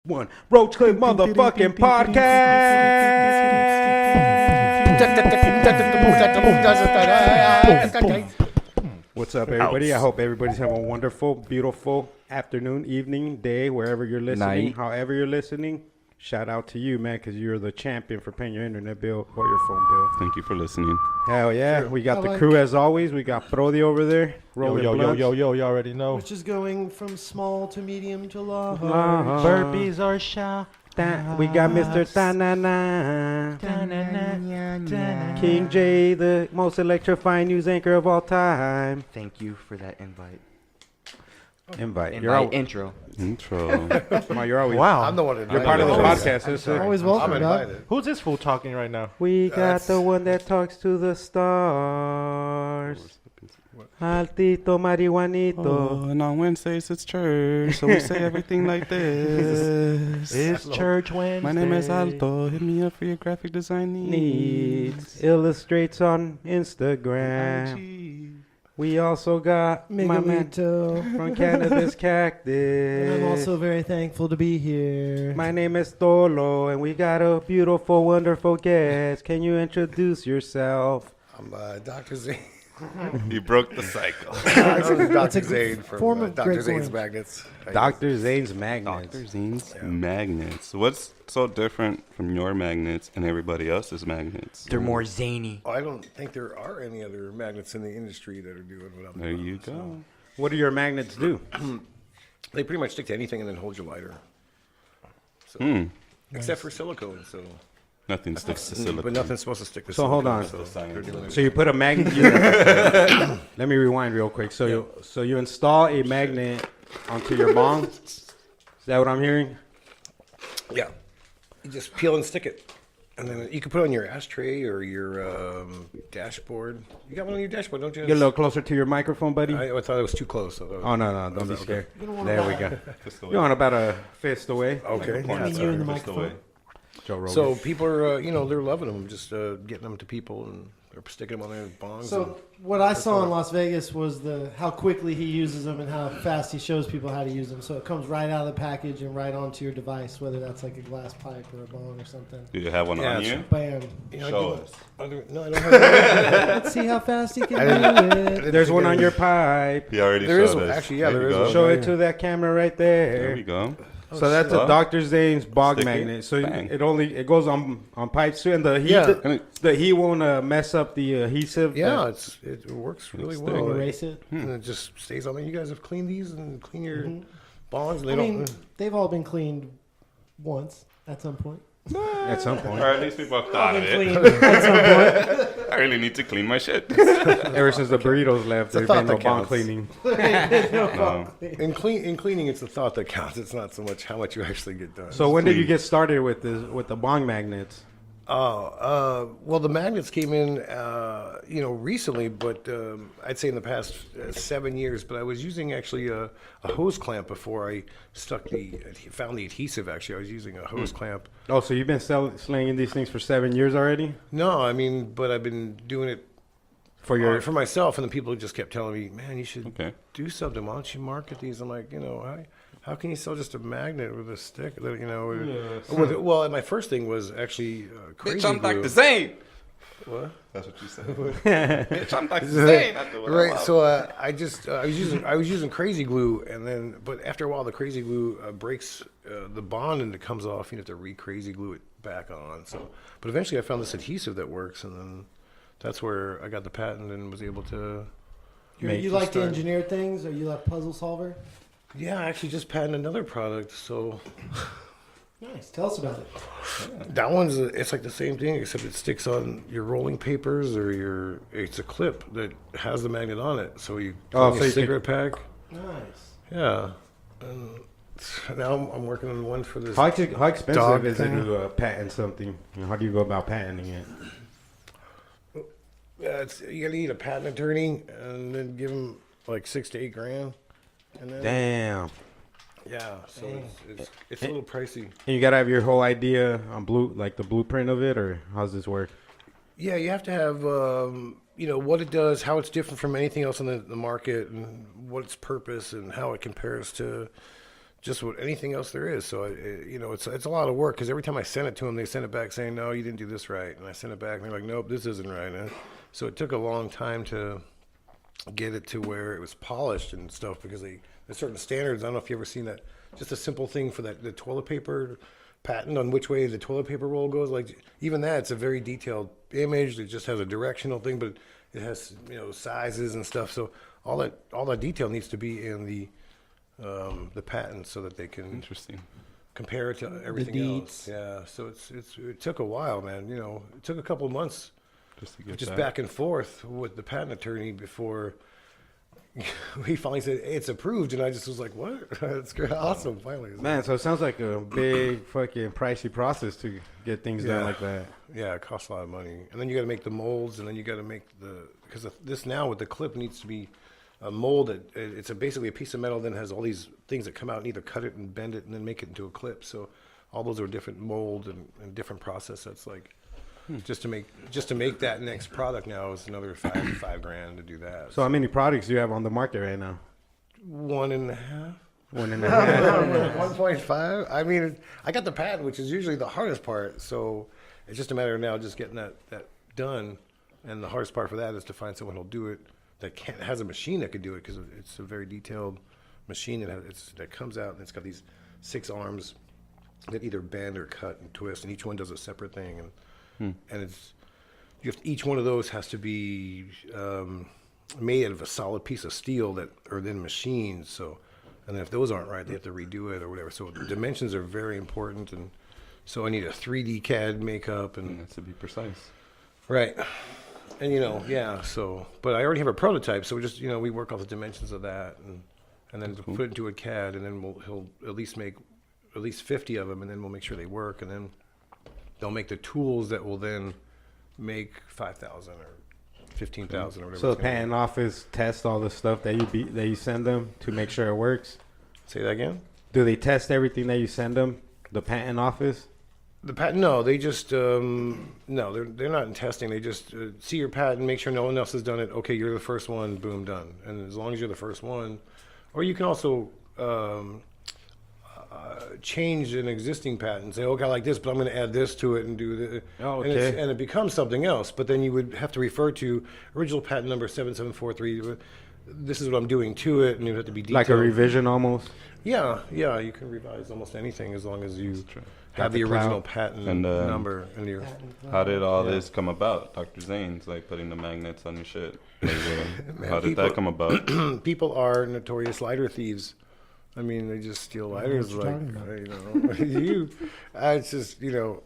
one. Roach Clip motherfucking podcast. What's up, everybody? I hope everybody's having a wonderful, beautiful afternoon, evening, day, wherever you're listening, Night. however you're listening. Shout out to you, man, because you're the champion for paying your internet bill or your phone bill. Thank you for listening. Hell yeah. We got the crew as always. We got Brody over there. Yo, you already know. Which is going from small to medium to large. Burpees are shot. We got Mr. Ta-na-na. King J, the most electrifying news anchor of all time. Thank you for that invite. Intro. Intro. You're always Wow. I'm the one that You're part of the podcast, sister. Always I'm welcome, dog. invited. Who's this fool talking right now? We got the one that talks to the stars. Altito marihuanito. Oh, and on Wednesdays it's church, so we say everything like this. It's Church Wednesday. My name is Alto. Hit me up for your graphic design Needs illustrates on Instagram. IG. We also got my man Miguelito. from Cannabis Cactus. And I'm also very thankful to be here. My name is Tolo, and we got a beautiful, wonderful guest. Can you introduce yourself? I'm Dr. Zane. You broke the cycle. Dr. Zane form from of Dr. Great Zane's Orange. Magnets. Dr. Zane's Magnets. Dr. Zane's magnets. What's so different from your magnets and everybody else's magnets? They're more zany. I don't think there are any other magnets in the industry that are doing what I'm There doing. you go. What do your magnets do? They pretty much stick to anything and then hold your lighter. So, except for silicone. So, Nothing sticks to silicone. but nothing's supposed to stick to So silicone. hold on. So they're doing it. So you put a magnet. Let me rewind real quick. So you install a magnet onto your bong. Is that what I'm hearing? Yeah. You just peel and stick it. And then you can put it on your ashtray or your dashboard. You got one on your dashboard, don't you? Get a little closer to your microphone, buddy. I thought it was too close. So Oh no, don't be scared. There we go. Just the You're on about a fist away. okay. I mean, you and the microphone. Joe Rogan. So people are, they're loving them, just getting them to people, and they're sticking them on their bongs. So what I saw in Las Vegas was how quickly he uses them and how fast he shows people how to use them. So it comes right out of the package and right onto your device, whether that's like a glass pipe or a bong or something. Do you have one on Yeah, you? Bam. Show us. No, I don't have that. Let's see how fast he can do it. there's one on your pipe. He already There is showed one. us. Actually, yeah, There there you is go. one. Show it to that camera right There there. we go. So that's a shit. Dr. Zane's bog Stick it. magnet. So Bang. it goes on pipes too, and the heat Yeah. the heat won't mess up the adhesive. Yeah, it works really It's well. Erase it. And it just stays on there. You guys have cleaned these and clean your bongs. They I don't. mean, they've all been cleaned once at some point. At some point. Or at least people have thought of it. Cleaned at some point. I really need to clean my shit. Ever since the burritos left, a there's thought been no that bong counts. cleaning. No. in cleaning, it's the thought that counts. It's not so much how much you actually get done. So when did you get started with the bong magnets? Well, the magnets came in, recently, but I'd say in the past 7 years. But I was using actually a hose clamp before I found the adhesive. Actually, I was using a hose clamp. Oh, so you've been slinging these things for 7 years already? No, I mean, but I've been doing it for myself, and then people just kept telling me, "Man, you should do something. Why don't you market these?" I'm like, how can you sell just a magnet with a stick? Well, my first thing was actually crazy Bitch, I'm glue. Dr. Zane. What? That's what you said. Bitch, I'm Dr. Zane. I do what I Right. love. So I was using crazy glue, but after a while, the crazy glue breaks the bond and it comes off. You have to re-crazy glue it back on. So, but eventually, I found this adhesive that works, and then that's where I got the patent and was able to. You like to engineer things? Or you like puzzle solver? Yeah, I actually just patented another product. So Nice. Tell us about it. that one's it's like the same thing, except it sticks on your rolling papers or it's a clip that has the magnet on it. So you Oh, put so a you cigarette pack. Nice. Yeah. And now I'm working on one for this. How expensive Dog is it thing. to patent something? How do you go about patenting it? You gotta need a patent attorney and then give them like $6 to $8 grand. And then, Damn. yeah, so it's a little pricey. And you gotta have your whole idea on the blueprint of it, or how's this work? Yeah, you have to have what it does, how it's different from anything else on the market, and what its purpose and how it compares to just what anything else there is. So it's a lot of work because every time I send it to them, they send it back saying, no, you didn't do this right, and I send it back and they're like, nope, this isn't right. And so it took a long time to get it to where it was polished and stuff because there's certain standards. I don't know if you ever seen that. Just a simple thing for the toilet paper patent on which way the toilet paper roll goes. Like even that, it's a very detailed image. It just has a directional thing, but it has sizes and stuff. So all that detail needs to be in the patent so that they can Interesting. compare it to everything else. Yeah. So it took a while, man. It took a couple of months Just to get just that. back and forth with the patent attorney before he finally said it's approved, and I just was like, "What? That's great, awesome!" Finally, Man, so it sounds like a big fucking pricey process to get things done Yeah. like that. yeah, it costs a lot of money, and then you got to make the molds, and then you got to make because this now with the clip needs to be a mold. It's basically a piece of metal that has all these things that come out and either cut it and bend it and then make it into a clip. So all those are different mold and different process. That's like. Just to make that next product now is another $5,000 to do that. So how many products do you have on the market right now? 1.5. 1.5. 1.5. I mean, I got the patent, which is usually the hardest part. So it's just a matter of now just getting that done. And the hardest part for that is to find someone who'll do it that has a machine that could do it because it's a very detailed machine that comes out and it's got these 6 arms that either bend or cut and twist, and each one does a separate thing. And each one of those has to be made out of a solid piece of steel that are then machined. So, and then if those aren't right, they have to redo it or whatever. So the dimensions are very important, and so I need a 3D CAD makeup and That's to be precise. right. And yeah. So, but I already have a prototype, so we just we work off the dimensions of that, and then put it into a CAD, and then he'll at least make at least 50 of them, and then we'll make sure they work, and then they'll make the tools that will then make 5,000 or 15,000 or whatever. So the it's gonna be. patent office tests all the stuff that you send them to make sure it works. Say that again. Do they test everything that you send them? The patent office. The patent? No, they just no. They're not in testing. They just see your patent, make sure no one else has done it. Okay, you're the first one. Boom, done. And as long as you're the first one, or you can also change an existing patent. Say, okay, I like this, but I'm going to add this to it and do the. Oh, and, okay. and it becomes something else. But then you would have to refer to original patent number 7743. This is what I'm doing to it, and you have to be detailed. Like a revision almost. Yeah, you can revise almost anything as long as you true. have Got the the original clout. patent And, number in your. How did all this come about? Dr. Zane's like putting the magnets on your shit. Like, Man, how did people- that come about? People are notorious lighter thieves. I mean, they just steal lighters what like you're talking it's just I don't know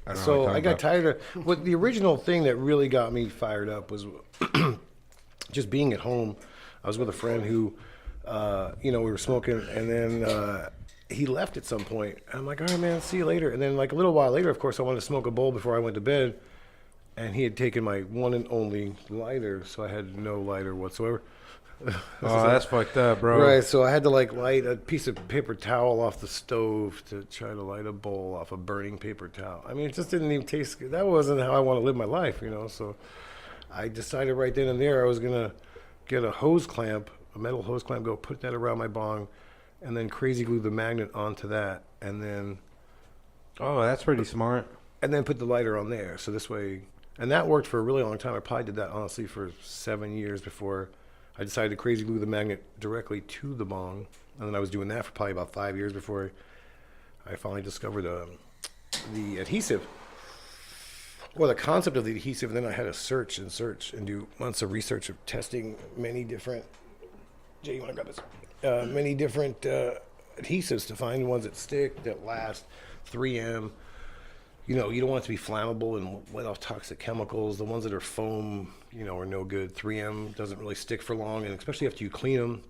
what so you're I talking got about. tired of what the original thing that really got me fired up was just being at home. I was with a friend who, we were smoking, and then he left at some point. I'm like, all right, man, see you later. And then like a little while later, of course, I wanted to smoke a bowl before I went to bed, and he had taken my one and only lighter, so I had no lighter whatsoever. Oh, that's fucked up, bro. Right, so I had to like light a piece of paper towel off the stove to try to light a bowl off a burning paper towel. I mean, it just didn't even taste good. That wasn't how I want to live my life, So I decided right then and there I was gonna get a hose clamp, a metal hose clamp, go put that around my bong, and then crazy glue the magnet onto that, and then Oh, that's pretty smart. put the lighter on there. So this way, and that worked for a really long time. I probably did that honestly for 7 years before I decided to crazy glue the magnet directly to the bong, and then I was doing that for probably about 5 years before I finally discovered the adhesive, or the concept of the adhesive. And then I had to search and do months of research of testing many different. Jay, you want to grab this? Many different adhesives to find ones that stick, that last. 3M. You don't want it to be flammable and let off toxic chemicals. The ones that are foam, are no good. 3M doesn't really stick for long, and especially after you clean them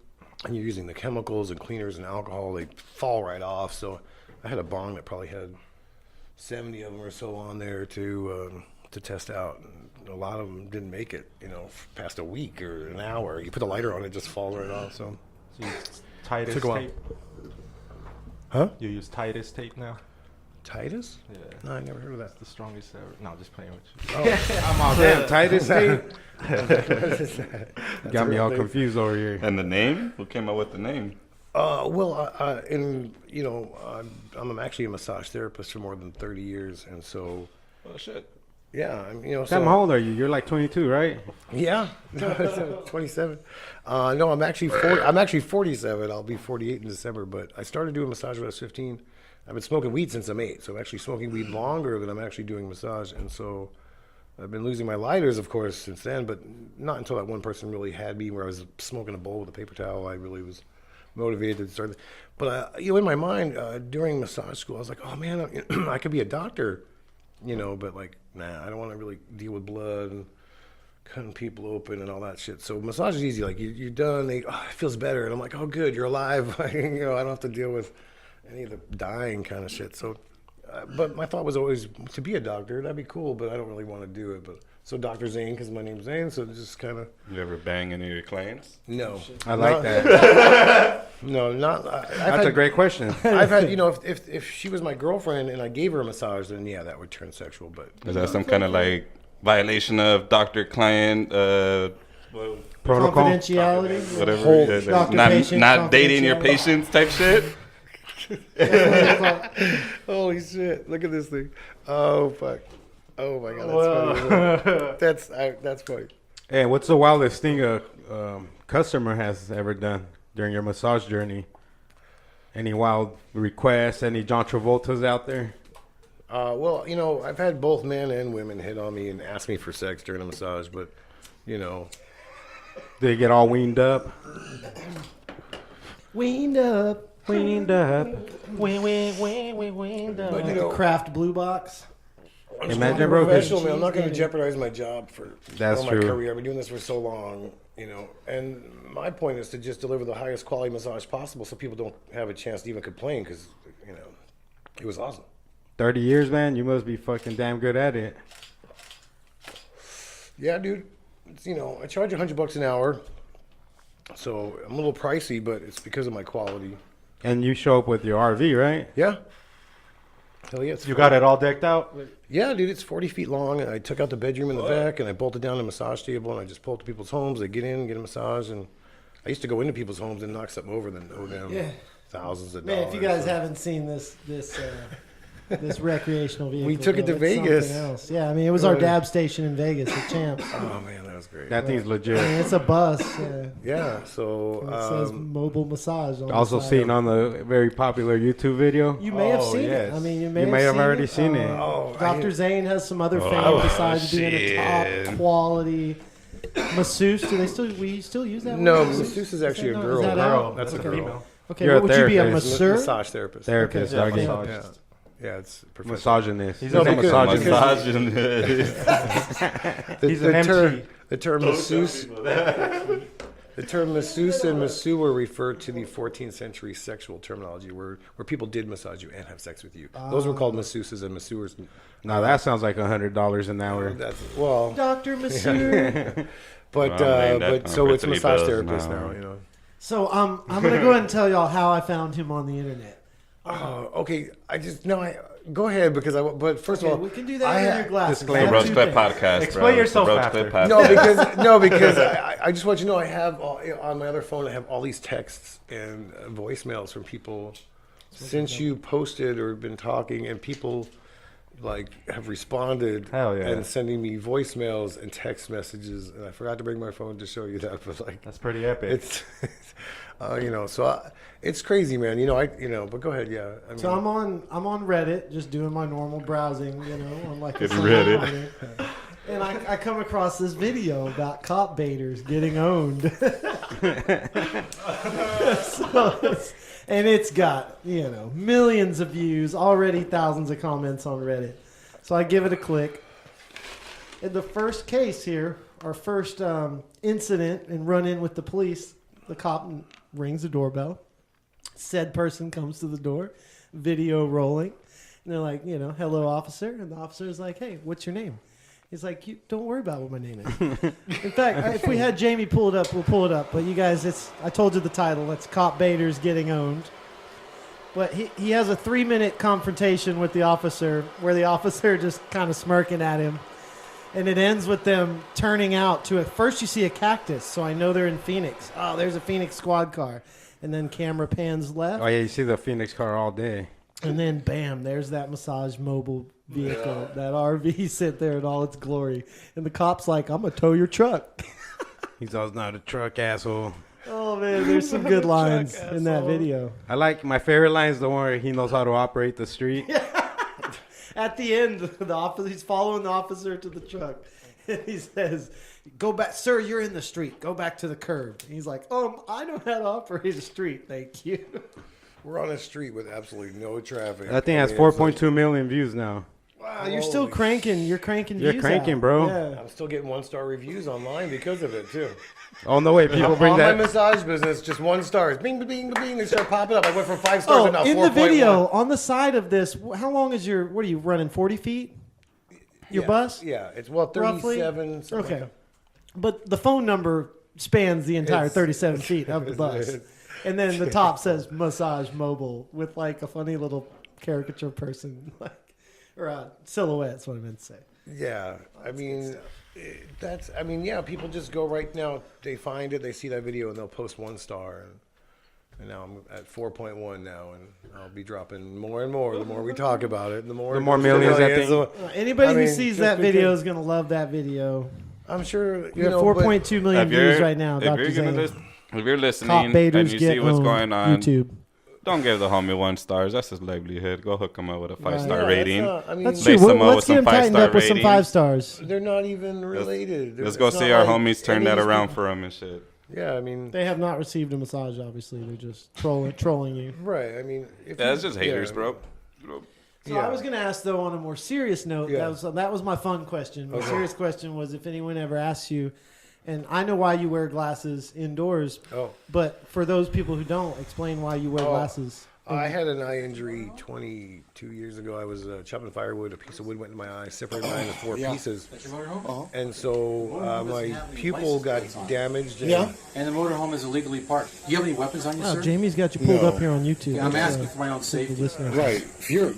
and you're using the chemicals and cleaners and alcohol, they fall right off. So I had a bong that probably had 70 of them or so on there to test out. And a lot of them didn't make it, past a week or an hour. You put the lighter on, it just falls right off. So So you use Titus Took a while. tape. Huh? You use Titus tape now. Titus? Yeah. No, I never heard of that. The strongest ever. No, just playing with you. I'm all damn Titus tape. What is that? Got me real all thing? confused over here. And the name? Who came up with the name? I'm actually a massage therapist for more than 30 years, and so Oh shit. yeah, Sam, how old are you? You're like 22, right? Yeah, 27. No, I'm actually 40. I'm actually 47. I'll be 48 in December. But I started doing massage when I was 15. I've been smoking weed since I'm 8, so I'm actually smoking weed longer than I'm actually doing massage, and so I've been losing my lighters, of course, since then. But not until that one person really had me, where I was smoking a bowl with a paper towel. I really was motivated to start. But in my mind, during massage school, I was like, oh man, I could be a doctor, but like, nah, I don't want to really deal with blood and cutting people open and all that shit. So massage is easy. Like you're done, it feels better, and I'm like, oh good, you're alive. I don't have to deal with any of the dying kind of shit. So, but my thought was always to be a doctor. That'd be cool, but I don't really want to do it. But so Dr. Zane, because my name's Zane, so just kind of. You ever bang any of your clients? No, I like that. no, not. That's a great question. I've had, if she was my girlfriend and I gave her a massage, then yeah, that would turn sexual. But Is that some kind of like violation of doctor-client Protocol. Confidentiality. whatever? Doctor-patient Not dating your confidentiality. patients type shit. holy shit! Look at this thing. Oh fuck! Oh my god, that's funny. That's funny. Hey, what's the wildest thing a customer has ever done during your massage journey? Any wild requests? Any John Travoltas out there? Well, I've had both men and women hit on me and ask me for sex during a massage, but Did they get all weaned up? Weaned up. Weaned up. Weaned up. But, Like the Kraft Blue Box. Imagine, I'm bro. a 'cause- professional, man. I'm not going to jeopardize my job for That's my true. career. I've been doing this for so long, And my point is to just deliver the highest quality massage possible, so people don't have a chance to even complain, because it was awesome. 30 years, man. You must be fucking damn good at it. Yeah, dude. It's, I charge $100 an hour, so I'm a little pricey, but it's because of my quality. And you show up with your RV, right? Yeah. Hell yeah. You got it all decked out? Yeah, dude, it's 40 feet long. And I took out the bedroom in the back, and I bolted down the massage table, and I just pulled to people's homes. They get in, get a massage, and I used to go into people's homes and knock something over, then owe them thousands of dollars. Man, if you guys haven't seen this recreational vehicle, We took it to it's Vegas. something else. Yeah, I mean, it was our dab station in Vegas, the Champs. Oh man, that was great. That thing's I mean, legit. it's a bus. Yeah, so It says mobile massage. On Also the side. seen on the very popular YouTube video. You may have Oh, seen yes. it. I mean, you You may have already seen it. Dr. Zane has some other fame besides being a shit. top quality masseuse. We still use that? no, word? masseuse is actually a Is girl. that Girl. out? That's a Okay. female. Okay, You're a what would you be, a therapist. masseur? Massage therapist. Therapist, Okay. doggy. Massage. Yeah, it's professional. Misogynist. He's He's a a misogynist. He's an MT. The term masseuse. The term masseuse and masseur refer to the 14th century sexual terminology where people did massage you and have sex with you. Those were called masseuses and masseurs. Now that sounds like $100 an hour. That's well, Dr. Masseur. but Well, I mean, that but so it's pretty massage does therapist now. now. So I'm going to go ahead and tell y'all how I found him on the internet. Okay, go ahead because but first Okay, of all, we can do that with your glasses. disclaimer. I have Roach two Clip things. Podcast, Explain bro. yourself Roach after. Clip Podcast. no, because I just want you to know I have on my other phone I have all these texts and voicemails from people since you posted or been talking, and people like have responded Hell yeah. and sending me voicemails and text messages, and I forgot to bring my phone to show you that, but like That's pretty epic. it's it's crazy, man. But go ahead, yeah. I mean, So I'm on Reddit, just doing my normal browsing, on like a Good Sunday Reddit. morning. And I come across this video about cop baiters getting owned. And it's got, millions of views, already thousands of comments on Reddit. So I give it a click. In the first case here, our first incident and run-in with the police, the cop rings the doorbell. Said person comes to the door, video rolling. And they're like, hello, officer. And the officer's like, hey, what's your name? He's like, don't worry about what my name is. In fact, if we had Jamie pull it up, we'll pull it up. But you guys, I told you the title. It's Cop Baiters Getting Owned. But he has a 3-minute confrontation with the officer where the officer just kind of smirking at him. And it ends with them turning out to first you see a cactus. So I know they're in Phoenix. Oh, there's a Phoenix squad car. and then camera pans left, Oh yeah, you see the Phoenix car all day. and then bam, there's that massage mobile vehicle, that RV sit there in all its glory, and the cop's like, "I'm gonna tow your truck." He's always not a truck asshole. Oh man, there's some good lines in that video. I like my favorite line is the one where he knows how to operate the street. At the end, he's following the officer to the truck, and he says, "Go back, sir. You're in the street. Go back to the curb." And he's like, I know how to operate a street. Thank you." We're on a street with absolutely no traffic. That thing has I mean, it's 4.2 million views now. Wow, you're still Holy cranking. You're cranking. You're views cranking, out. bro. Yeah. I'm still getting 1-star reviews online because of it too. Oh no way, people bring On my that. massage business, just 1 star. Bing, bing, bing, bing. They start popping up. I went from 5 stars to now 4.1. In the video on the side of this, how long is your? What are you running? 40 feet? Your Yeah, bus? Yeah, it's Roughly? 37. something Okay. like that. But the phone number spans the entire It's- 37 feet of the bus. And then the top says massage mobile with like a funny little caricature person, like, or a silhouette, that's what I meant to say. Yeah, I mean, yeah, people just go right now. They find it, they see that video, and they'll post 1 star. And now I'm at 4.1 now, and I'll be dropping more and more the more we talk about it. And the more millions that thing- Anybody I who mean, sees just that video because- is going to love that video. I'm sure You you have know, 4.2 million If you're- views right now, if Dr. you're gonna Zane. if you're listening Cop and Baders you get see what's home, going on, YouTube. don't give the homie 1 star. That's his livelihood. Go hook him up with a 5-star yeah, rating. I mean, That's Lace true. them up Let's with get some him tightened 5-star up with some ratings. 5 stars. they're not even related. Let's It's go not see our like homies turn any that of these around people- for him and shit. Yeah, I mean, They have not received a massage, obviously. They're just trolling you. right. I mean, if Yeah, it's you- just haters, yeah, bro. So Yeah. I was going to ask, though, on a more serious note, Yeah. that was my fun question. My Okay. serious question was if anyone ever asks you, and I know why you wear glasses indoors, Oh, but for those people who don't, explain why you wear glasses. I had an eye injury 22 years ago. I was chopping firewood. A piece of wood went in my eye, separated my eye into 4 pieces. And so my pupil got damaged. And And the motorhome is illegally parked. Do you have any weapons on you, Wow, sir? Jamie's got you pulled No. up here on YouTube. Yeah, I'm Let's, asking for my own safety. listeners. Right. If you're,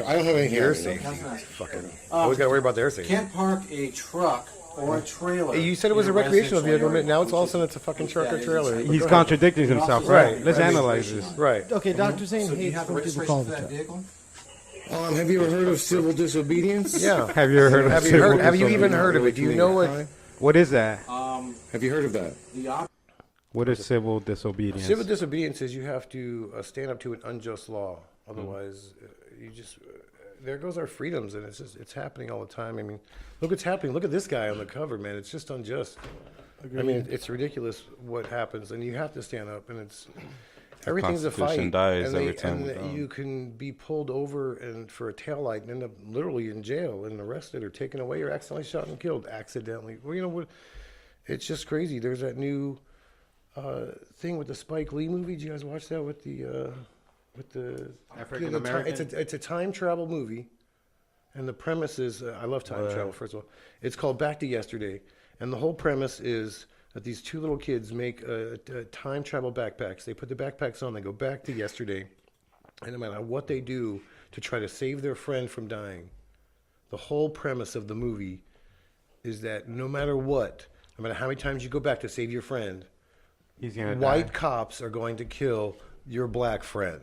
I don't have anything Air on me, safety. no. Fucking. Always got to worry about their safety. Can't park a truck or a trailer. You said it was a in recreational vehicle. residential Now area. it's all of a sudden it's a fucking truck or trailer. He's contradicting himself, right? Right. Let's I mean- analyze this. Right. Okay, Dr. Zane So do you hates have a when people registration call for the that truck. vehicle? Have you ever heard of civil disobedience? Yeah. Have you ever heard of Have you civil heard? Have you even disobedience? heard of it? Do you know what? What is that? Have you heard of that? The op- What is civil disobedience? Civil disobedience is you have to stand up to an unjust law. Otherwise, you just there goes our freedoms, and it's happening all the time. I mean, look what's happening. Look at this guy on the cover, man. It's just unjust. I mean, it's ridiculous what happens, and you have to stand up, and it's everything's a fight. Constitution dies and every time we and don't. you can be pulled over and for a taillight and end up literally in jail and arrested or taken away or accidentally shot and killed. Accidentally, well, you know what? It's just crazy. There's that new thing with the Spike Lee movie. Did you guys watch that with the African the ti- American? it's a time travel movie, and the premise is I love time travel. First of all, it's called Back to Yesterday, and the whole premise is that these 2 little kids make a time travel backpacks. They put the backpacks on, they go back to yesterday, and no matter what they do to try to save their friend from dying, the whole premise of the movie is that no matter what, no matter how many times you go back to save your friend, He's gonna white die. cops are going to kill your black friend.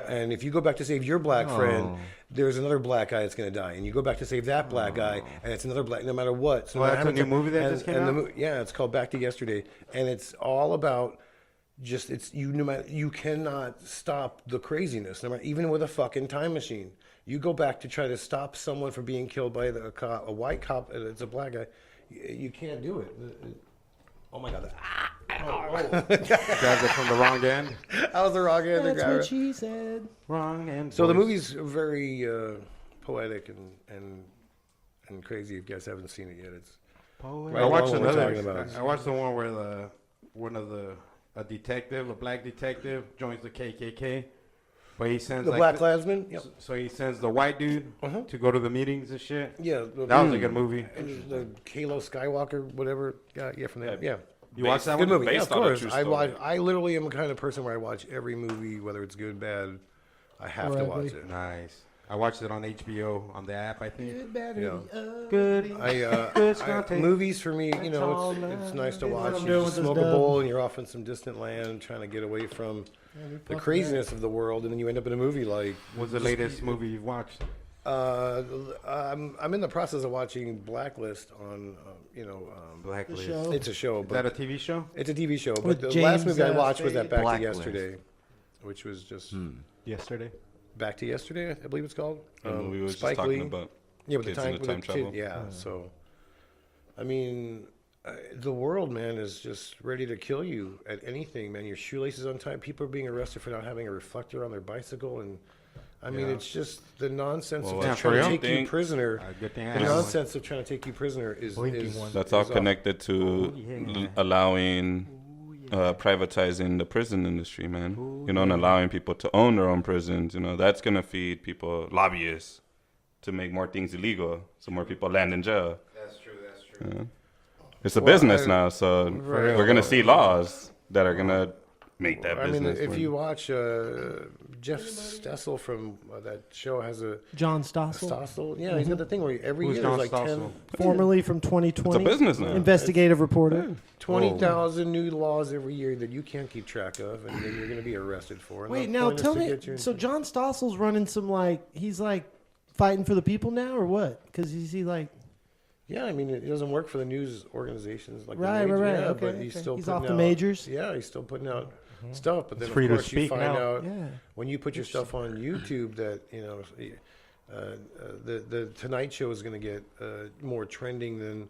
And if you go back to save your black friend, there's another black guy that's going to die, and you go back to save that black guy, and it's another black. No matter what. So no Well, matter that's how a many new movie that and- just came and the out? mo- yeah, it's called Back to Yesterday, and it's all about just it's you. No matter you cannot stop the craziness. No matter even with a fucking time machine, you go back to try to stop someone from being killed by a cop, a white cop, and it's a black guy. You can't do it. Oh my god! Grabbed it from the wrong end. That was the wrong end. That's what she said. Wrong end. So the boys. movie's very poetic and crazy. If you guys haven't seen it yet, it's Poet. Right I watched along what we're another. talking about. I watched the one where a detective, a black detective, joins the KKK, but he sends the like Black Klansman. Yep. So he sends the white dude to go to the meetings and shit. Yeah, That was a good movie. And the Kalo Skywalker, whatever guy. Yeah, from that. Yeah, You watched that good one? movie. Yeah, of Based on a course. true I watch. story. I literally am the kind of person where I watch every movie, whether it's good, bad. I have to watch it. Nice. I watched it on HBO on the app, I think. Good, bad, Yeah. or Good. Movies for me, you know, it's nice to watch. I'm You doing just with this smoke a dub. bowl and you're off in some distant land trying to get away from the craziness of the world, and then you end up in a movie like. What's the latest movie you've watched? I'm in the process of watching Blacklist on, Blacklist. show. it's a show, Is that but a TV show? it's a TV show. But With the James, last movie I watched was Spade. that Back to Blacklist. Yesterday, which was just Yesterday. Back to Yesterday, I believe it's called. The movie was just Spike talking Lee. about Yeah, with kids the time, in with the time the kid, travel. yeah. So, I mean, the world, man, is just ready to kill you at anything, man. Your shoelaces untied. People are being arrested for not having a reflector on their bicycle, and I mean, it's just the nonsense Well, of yeah, just for trying to real? take you prisoner. Good thing I The have one. nonsense of trying to take you prisoner is That's all is connected to allowing privatizing the prison industry, man. You know, and allowing people to own their own prisons. You know, that's gonna feed people lobbyists to make more things illegal, so more people land in jail. That's true. That's true. Yeah. It's a business now, so Right. we're gonna see laws that are gonna make that I mean, business. if more- you watch Jeff Stessel from that show has a John Stossel, Stossel, yeah, he's got the thing where every Who's year John there's like Stossel? 10, formerly from 2020. it's a business now. Investigative reporter. 20,000 new laws every year that you can't keep track of, and then you're going to be arrested for. And Wait, the now point is tell to me. get you So into- John Stossel's running some he's fighting for the people now, or what? Because is he like yeah, I mean, it doesn't work for the news organizations like the right? major, Yeah, but okay, he's okay. still He's putting off the out- majors. Yeah, he's still putting out stuff, but then free of to course you speak find now. out Yeah. when you put your stuff on YouTube that the Tonight Show is going to get more trending than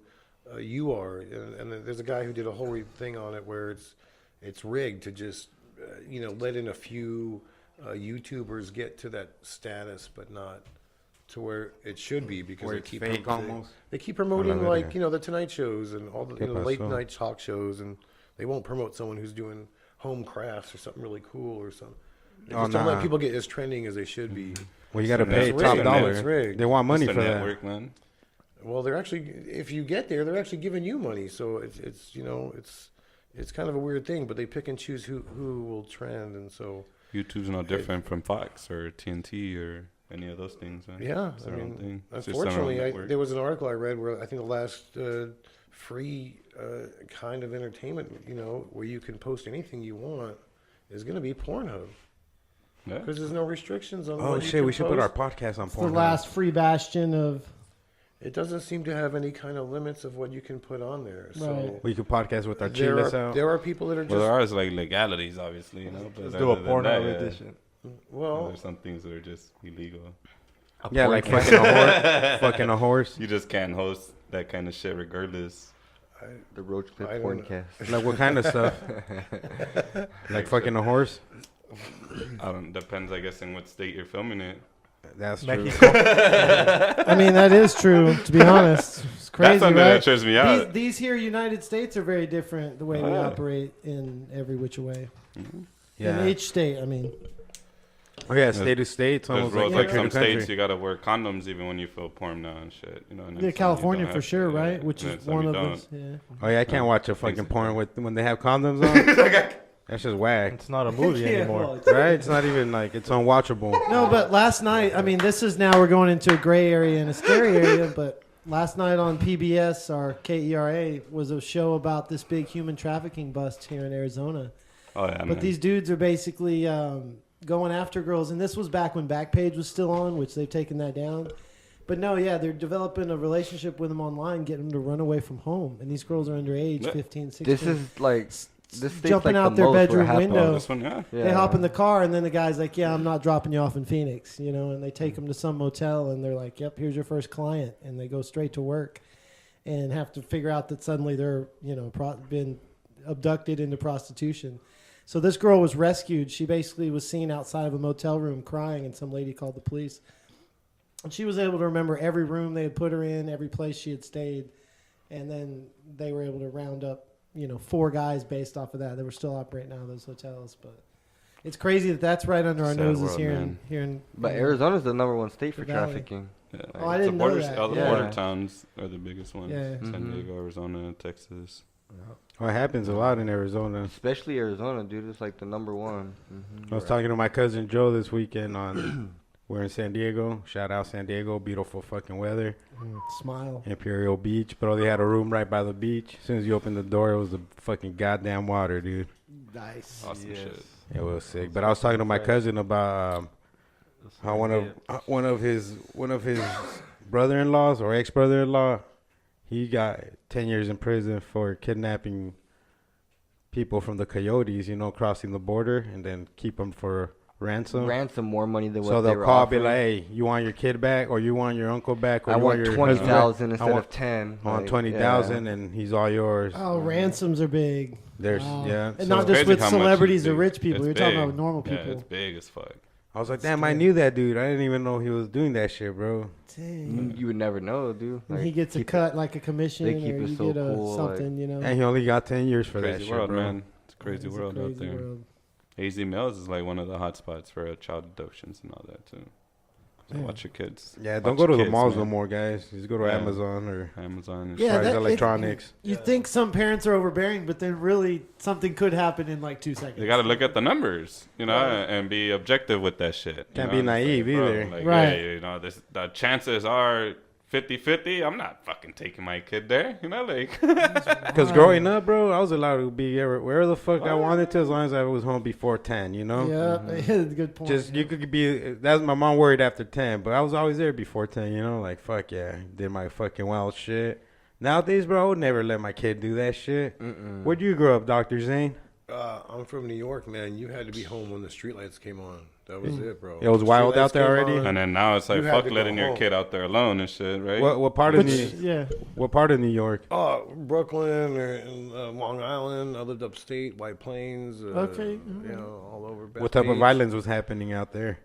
you are, and there's a guy who did a whole thing on it where it's rigged to just let in a few YouTubers get to that status, but not to where it should be because Where they it's keep fake they- almost. They keep promoting Hola, like verga. the Tonight Shows and all the ¿Qué late pasó? night talk shows, and they won't promote someone who's doing home crafts or something really cool or something. They Oh, just don't let nah. people get as trending as they should be. Well, you got to It's pay rigged. top It's dollar. rigged. They want money It's for the that. network, man. Well, they're actually, if you get there, they're actually giving you money. So it's kind of a weird thing. But they pick and choose who will trend, and so YouTube's no different from Fox or TNT or any of those things. Man. yeah. It's I their own mean, thing. It's just their own unfortunately, network. there was an article I read where I think the last free kind of entertainment, where you can post anything you want, is going to be Pornhub. Yeah. Because there's no restrictions on Oh what you shit! can We should put our post. podcast on It's the porn. last free bastion of It doesn't seem to have any kind of limits of what you can put on there. So Right. We could podcast with our there chiles are, out. there are people that are Well, there just are like legalities, obviously, But Let's do a other than Pornhub that, yeah. edition. well. There's some things that are just illegal. Yeah, like fucking a horse. Fucking a horse. You just can't host that kind of shit regardless. The Roach Clip I don't know. Porncast. Like what kind of stuff? Like fucking a horse. Depends, I guess, in what state you're filming it. That's true. I mean, that is true. To be honest, it's crazy, That's something right? that trips me out. These here United States are very different the way we Yeah. operate in every which way. Yeah. In each state, I mean, Oh yeah, state to state. It's There's almost rules, like like country some to states country. you gotta wear condoms even when you film porn now and shit. And then yeah, some you California don't for have sure, to, yeah. right? Which And is then one some of you those. Yeah. Oh yeah, I can't watch a fucking Things- porn when they have condoms on. That's just whack, It's not a movie Yeah, anymore. well, right? It's not even like it's unwatchable. No, but last night, I mean, this is now we're going into a gray area and a scary area, but last night on PBS, our KERA, was a show about this big human trafficking bust here in Arizona. Oh yeah, But man. these dudes are basically going after girls, and this was back when Backpage was still on, which they've taken that down. But no, yeah, they're developing a relationship with them online, getting them to run away from home. And these girls are underage, Yeah. 15, 16. This is like this state's Jumping like out the their most where it bedroom happens. window. Oh, this one, yeah. Yeah. They hop in the car, and then the guy's like, yeah, I'm not dropping you off in Phoenix, and they take them to some motel, and they're like, yep, here's your first client. And they go straight to work and have to figure out that suddenly they're, been abducted into prostitution. So this girl was rescued. She basically was seen outside of a motel room crying, and some lady called the police. And she was able to remember every room they had put her in, every place she had stayed. And then they were able to round up, 4 guys based off of that. They were still operating out of those hotels. But it's crazy that that's right under our Sad noses world, here man. in But Arizona's the number 1 state for The Valley. trafficking. Yeah. Oh, I didn't know border, that. All the Yeah. border towns are the biggest ones. Yeah. San Mhm. Diego, Arizona, Texas. Oh, it happens a lot in Arizona. Especially Arizona, dude. It's like the number 1. I was talking to my cousin Joe this weekend on We're in San Diego. Shout out San Diego. Beautiful fucking weather. Smile. Imperial Beach. Bro, they had a room right by the beach. As soon as you opened the door, it was the fucking goddamn water, dude. Nice. Awesome shit. It was sick. But I was talking to my cousin about how one of his brother-in-laws or ex-brother-in-law, he got 10 years in prison for kidnapping people from the Coyotes, you know, crossing the border, and then keep them for ransom. Ransom more money than what So they they'll were call, offering. be like, "Hey, you want your kid back, or you want your uncle back, or I you want your 20,000 husband back? instead I want, of 10. I want Like, 20,000, and he's all yours." Oh, ransoms are big. There's Wow. yeah. And so- not just Crazy with how much celebrities it's or big. rich people. It's You're talking big. about normal Yeah, people. it's big as fuck. I was like, damn, I knew that dude. I didn't even know he was doing that shit, bro. Dang. You would never know, dude. And Like, he gets a keep it- cut, like a commission, they keep or it you so get a cool, something, you know. And he only got 10 years for that Crazy shit, world, bro. man. It's a crazy It's a world out crazy there. world. AZ Mills is like one of the hot spots for child abductions and all that too. So Yeah. watch your kids. Yeah, don't Watch go to your the kids, malls no man. more, guys. Just go to Yeah. Amazon or Amazon and Yeah, shit. Price that- Electronics. You think some parents are overbearing, but then really something could happen in like 2 seconds. You got to look at the numbers, you know, and be objective with that shit. you Can't know? be naive It's like, either. Like, Right. yeah, you know, the chances are 50-50. I'm not fucking taking my kid there, you know, like. Because growing up, bro, I was allowed to be wherever the fuck I wanted to, as long as I was home before 10, you know? Yeah, good point. Just you could be. That's my mom worried after 10, but I was always there before 10. You know, like fuck yeah, did my fucking wild shit. Nowadays, bro, I would never let my kid do that shit. Where'd you grow up, Dr. Zane? I'm from New York, man. You had to be home when the streetlights came on. That was it, bro. It was The wild streetlights out there came already? on. And then now it's like You had fuck to go letting your home. kid out there alone and shit, right? What part of Which, yeah, What part of New York? Oh, Brooklyn or in, Long Island. I lived upstate, White Plains. Okay. You know, all over. Beth What type of Beach. violence was happening out there?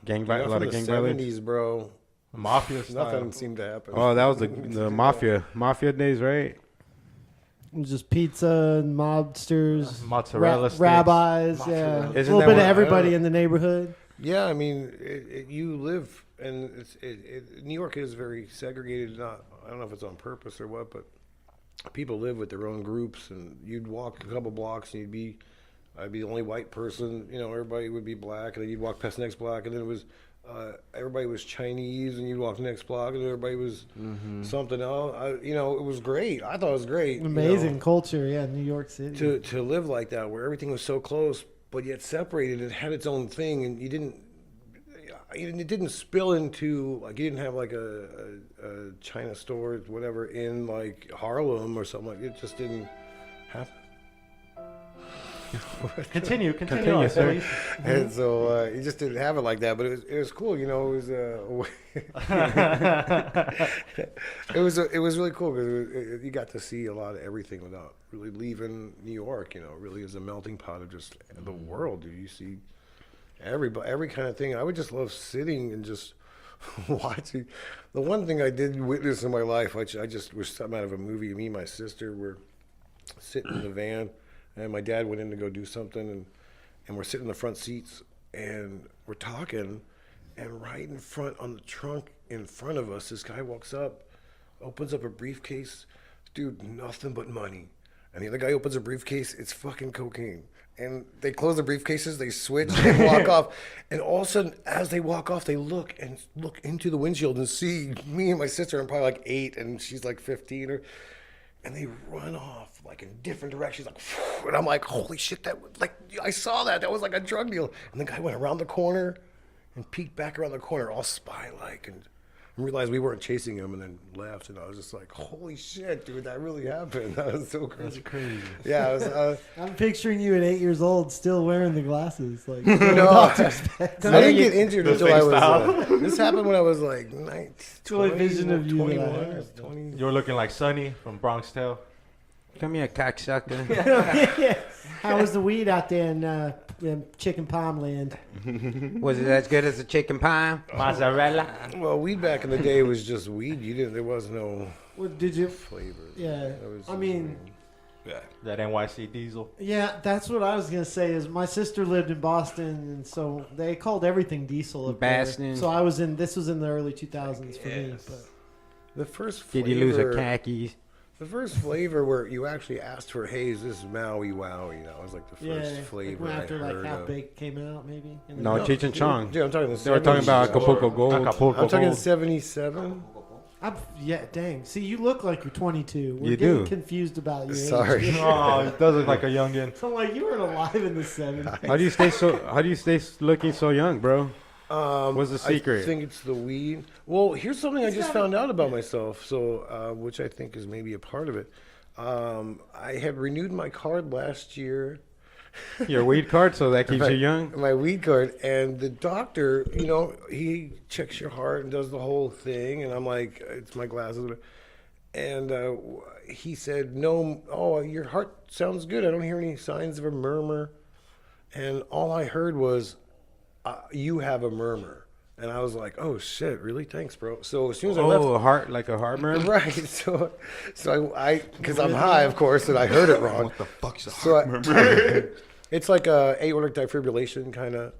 A lot of gang violence. 70s, bro. Mafia style. Nothing seemed to happen. Oh, that was the mafia days, right? just pizza and mobsters, Mozzarella sticks. rabbis, Mozzarella. yeah, a Isn't little that bit of what- everybody in the neighborhood. Yeah, I mean, you live, and New York is very segregated. I don't know if it's on purpose or what, but people live with their own groups, and you'd walk a couple blocks, and I'd be the only white person. You know, everybody would be black, and then you'd walk past the next block, and then it was everybody was Chinese, and you'd walk the next block, and everybody was something else. It was great. I thought it was great. Amazing culture, yeah, New York City. To live like that, where everything was so close, but yet separated. It had its own thing, and it didn't spill into, like, you didn't have like a China store or whatever in like Harlem or something. Like, it just didn't happen. Continue, Continue, sir. And so you just didn't have it like that, but it was cool. It was it was really cool because you got to see a lot of everything without really leaving New York. It really is a melting pot of just the world. Dude. You see every kind of thing. I would just love sitting and just watching. The one thing I did witness in my life, which I just was something out of a movie. Me and my sister were sitting in the van. And my dad went in to go do something, and we're sitting in the front seats, and we're talking, and right in front, on the trunk in front of us, this guy walks up, opens up a briefcase, dude, nothing but money. And the other guy opens a briefcase, it's fucking cocaine. And they close the briefcases, they switch, they walk off, and all of a sudden, as they walk off, they look into the windshield and see me and my sister. I'm probably like 8, and she's like 15, and they run off like in different directions, like, and I'm like, holy shit, I saw that was like a drug deal. And the guy went around the corner and peeked back around the corner, all spy-like, and realized we weren't chasing him, and then left. And I was just like, holy shit, dude, that really happened. That was so crazy. That's crazy. Yeah, it was, I'm picturing you at 8 years old still wearing the glasses. Like, no, I didn't get injured until I was, this happened when I was like 19, Only vision of you that I 21, have. 20. You were looking like Sonny from Bronx Tale. Come here, cocksucker. Yeah. How was the weed out there in Chicken Palm Land? Was it as good as the chicken pie? Mozzarella. Well, weed back in the day was just weed. There was no What did you? flavor. Yeah, It was- I mean, Yeah. That NYC diesel. yeah, that's what I was gonna say. Is my sister lived in Boston, and so they called everything diesel up Boston. there. So this was in the early 2000s for me. But The first Did flavor, you lose a khakis? The first flavor where you actually asked for, hey, is this Maui Wowie? That was like the first Yeah, flavor like I after heard like Half of. Baked came out, maybe. In the No, night. Cheech and Chong. Dude, I'm talking the They were talking 70s. about Acapulco Gold. Acapulco I'm talking Gold. 77. Yeah, dang. See, you look like you're 22. We're You getting do. confused about your Sorry. age. Oh, he does look like a youngin. So I'm like, you weren't alive in the 70s. How do you stay looking so young, bro? What's the secret? I think it's the weed. Well, here's something I just found out about myself, so which I think is maybe a part of it. I had renewed my card last year. Your weed card, so that keeps you young. My weed card, and the doctor, he checks your heart and does the whole thing, and I'm like, it's my glasses, and he said, no, your heart sounds good. I don't hear any signs of a murmur, and all I heard was, you have a murmur. And I was like, "Oh shit, really? Thanks, bro." So as soon as I left, Oh, a heart murmur. right? So I, because I'm high, of course, and I heard it wrong. What the fuck's a So heart murmur? it's like a aortic defibrillation kind of,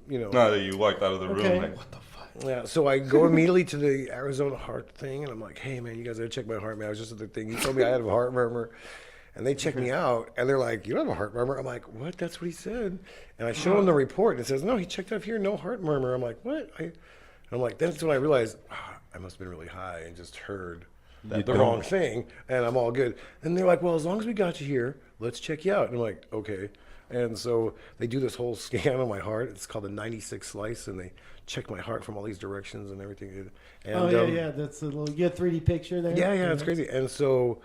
No, that you walked out of the room Okay. like, what the fuck? Yeah. So I go immediately to the Arizona heart thing, and I'm like, "Hey, man, you guys gotta check my heart, man. I was just at the thing. You told me I had a heart murmur." And they check me out, and they're like, "You don't have a heart murmur." I'm like, "What? That's what he said." And I show them the report, and it says, "No, he checked out here, no heart murmur." I'm like, "What?" I'm like, that's when I realized I must have been really high and just heard the wrong thing, and I'm all good. And they're like, "Well, as long as we got you here, let's check you out." And I'm like, "Okay." And so they do this whole scan on my heart. It's called the 96 slice, and they check my heart from all these directions and everything. And, Yeah. That's a little. You had 3D picture there. yeah, it's crazy. And so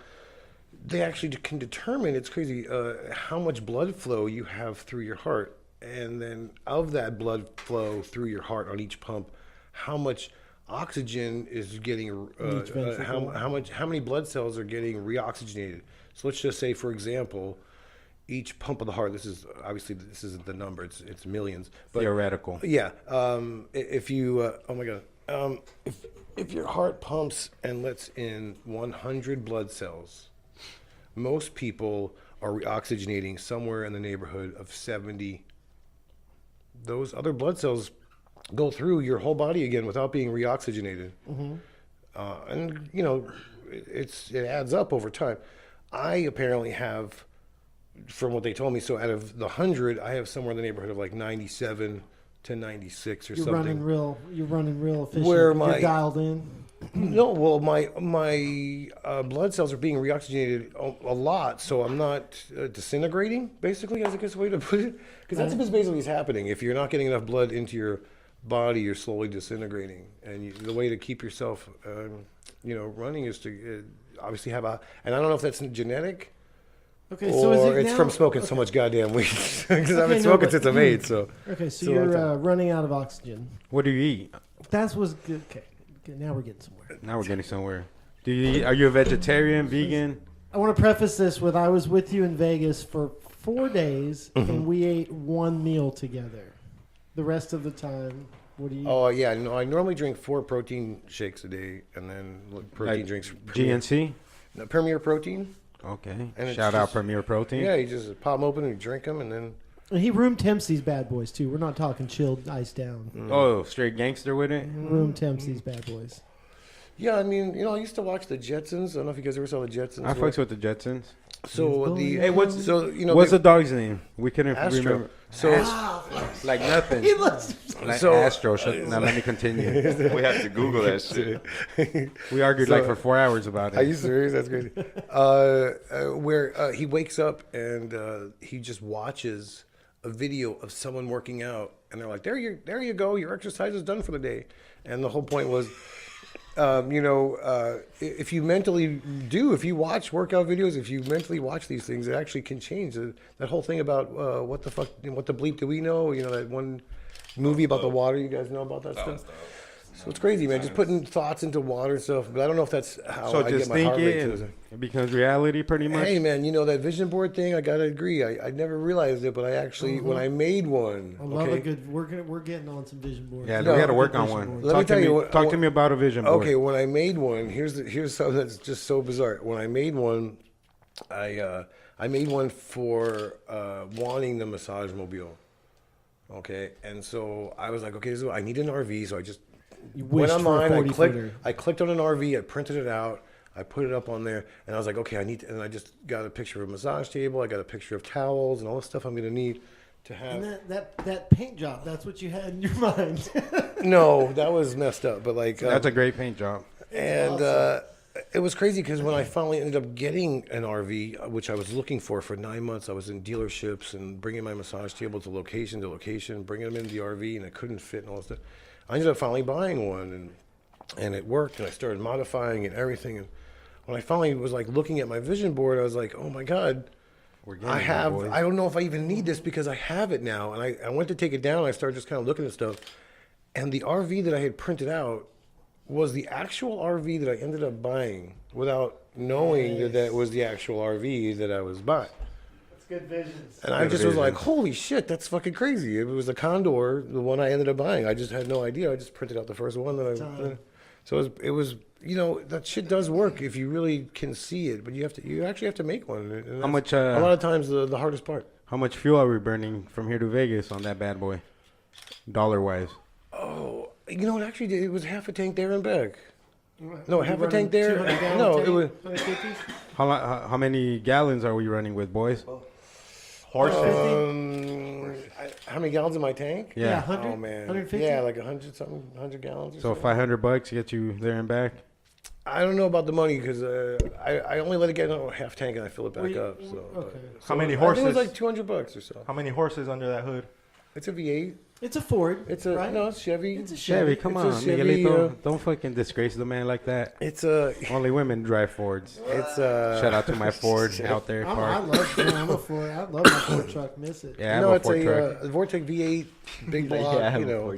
they actually can determine, it's crazy, how much blood flow you have through your heart. And then of that blood flow through your heart on each pump, how much oxygen is getting, Each ventricle. how many blood cells are getting reoxygenated. So let's just say, for example, each pump of the heart, this isn't the number, it's millions. But Theoretical. yeah. If you, oh my God, if your heart pumps and lets in 100 blood cells, most people are reoxygenating somewhere in the neighborhood of 70. Those other blood cells go through your whole body again without being reoxygenated. And, it adds up over time. I apparently have, from what they told me, so out of the 100, I have somewhere in the neighborhood of like 97 to 96 or You're something. You're running real efficient. Where You're my- dialed in. No, well, my blood cells are being reoxygenated a lot, so I'm not disintegrating, basically, as I guess the way to put it. Because that's what basically is happening. If you're not getting enough blood into your body, you're slowly disintegrating. And the way to keep yourself, running is to obviously have and I don't know if that's genetic Okay, so is or it it's now- from smoking so much goddamn weed. Because I've Okay, been no, smoking but- since I'm 8, so. Okay, so It's a long you're time. running out of oxygen. What do you eat? That was good. Okay, now we're getting somewhere. Now we're getting somewhere. Are you a vegetarian, vegan? I want to preface this with I was with you in Vegas for 4 days, and we ate one meal together. The rest of the time, what do you? Oh, yeah. No, I normally drink 4 protein shakes a day, and then protein Like drinks. GNC? No, Premier Protein. Okay. And it's Shout out just- Premier Protein. Yeah, you just pop them open and you drink them, and then And he room temps these bad boys too. We're not talking chilled, ice down. Oh, straight gangster with it? Room temps these bad boys. yeah. I mean, I used to watch the Jetsons. I don't know if you guys ever saw the Jetsons. I fucks with the Jetsons. So the Hey, what's what's the dog's name? We couldn't Astro? remember. So Like nothing. He looks. Like So- Astro. Now let me continue. We have to Google that shit. We argued like for 4 hours about Are you it. serious? That's crazy. Where he wakes up and he just watches a video of someone working out, and they're like, there you go, your exercise is done for the day. And the whole point was, if you watch workout videos, if you mentally watch these things, it actually can change. That whole thing about what the fuck, what the bleep do we know? That one movie about the water. You guys know about that stuff? So it's crazy, man. Just putting thoughts into water and stuff. But I don't know if that's how So I just get my think heart rate it to. and it becomes reality pretty much. Hey, man, that vision board thing, I got to agree. I never realized it, but I actually, when I made one. I love okay, a good. We're getting on some vision boards. Yeah, No, we got to work good on vision one. board. Let me tell you Talk what- to me about a vision board. Okay, when I made one, here's something that's just so bizarre. When I made one, I made one for wanting the massage mobile. Okay, and so I was like, okay, so I need an RV, so I just You went wished for a online. 40-footer. I clicked on an RV. I printed it out. I put it up on there, and I was like, okay, I need to, and I just got a picture of a massage table. I got a picture of towels and all the stuff I'm going to need to have. And that paint job, that's what you had in your mind. No, that was messed up, but like. That's a great paint job. And it was crazy because when I finally ended up getting an RV, which I was looking for 9 months, I was in dealerships and bringing my massage table to location, bringing them into the RV, and I couldn't fit and all that stuff. I ended up finally buying one, and it worked, and I started modifying and everything. And when I finally was like looking at my vision board, I was like, oh my God, I don't know if I even need this because I have it now. And I went to take it down, and I started just kind of looking at stuff. And the RV that I had printed out was the actual RV that I ended up buying without knowing that was the actual RV that I was buying. That's good visions. And I just was like, holy shit, that's fucking crazy. It was the Condor, the one I ended up buying. I just had no idea. I just printed out the first one that I. So it was that shit does work if you really can see it, but you actually have to make one. And How much? a lot of times the hardest part. How much fuel are we burning from here to Vegas on that bad boy, dollar wise? Oh, actually it was half a tank there and back. No, You half a running tank there. 200-gallon No, tank, it was. 150s? How many gallons are we running with, boys? Horse. How many gallons in my tank? Yeah, Yeah. 100, Oh man. 150? Yeah, like 100 gallons. Or So something. $500 get you there and back. I don't know about the money because I only let it get a half tank and I fill it back up. So, okay. How many I think it was horses? like $200 or so. How many horses under that hood? It's a V8. It's a Ford. It's a right? no, it's Chevy. It's a Chevy, Chevy. come It's a on, Chevy, Miguelito. Don't fucking disgrace the man like that. It's a Only women drive Fords. it's Shout out to my Ford out there. I Parked. love. I'm a Ford. I love my Ford truck. Miss it. Yeah, I have no, a it's Ford truck. a Vortec V8 big block. yeah, you know,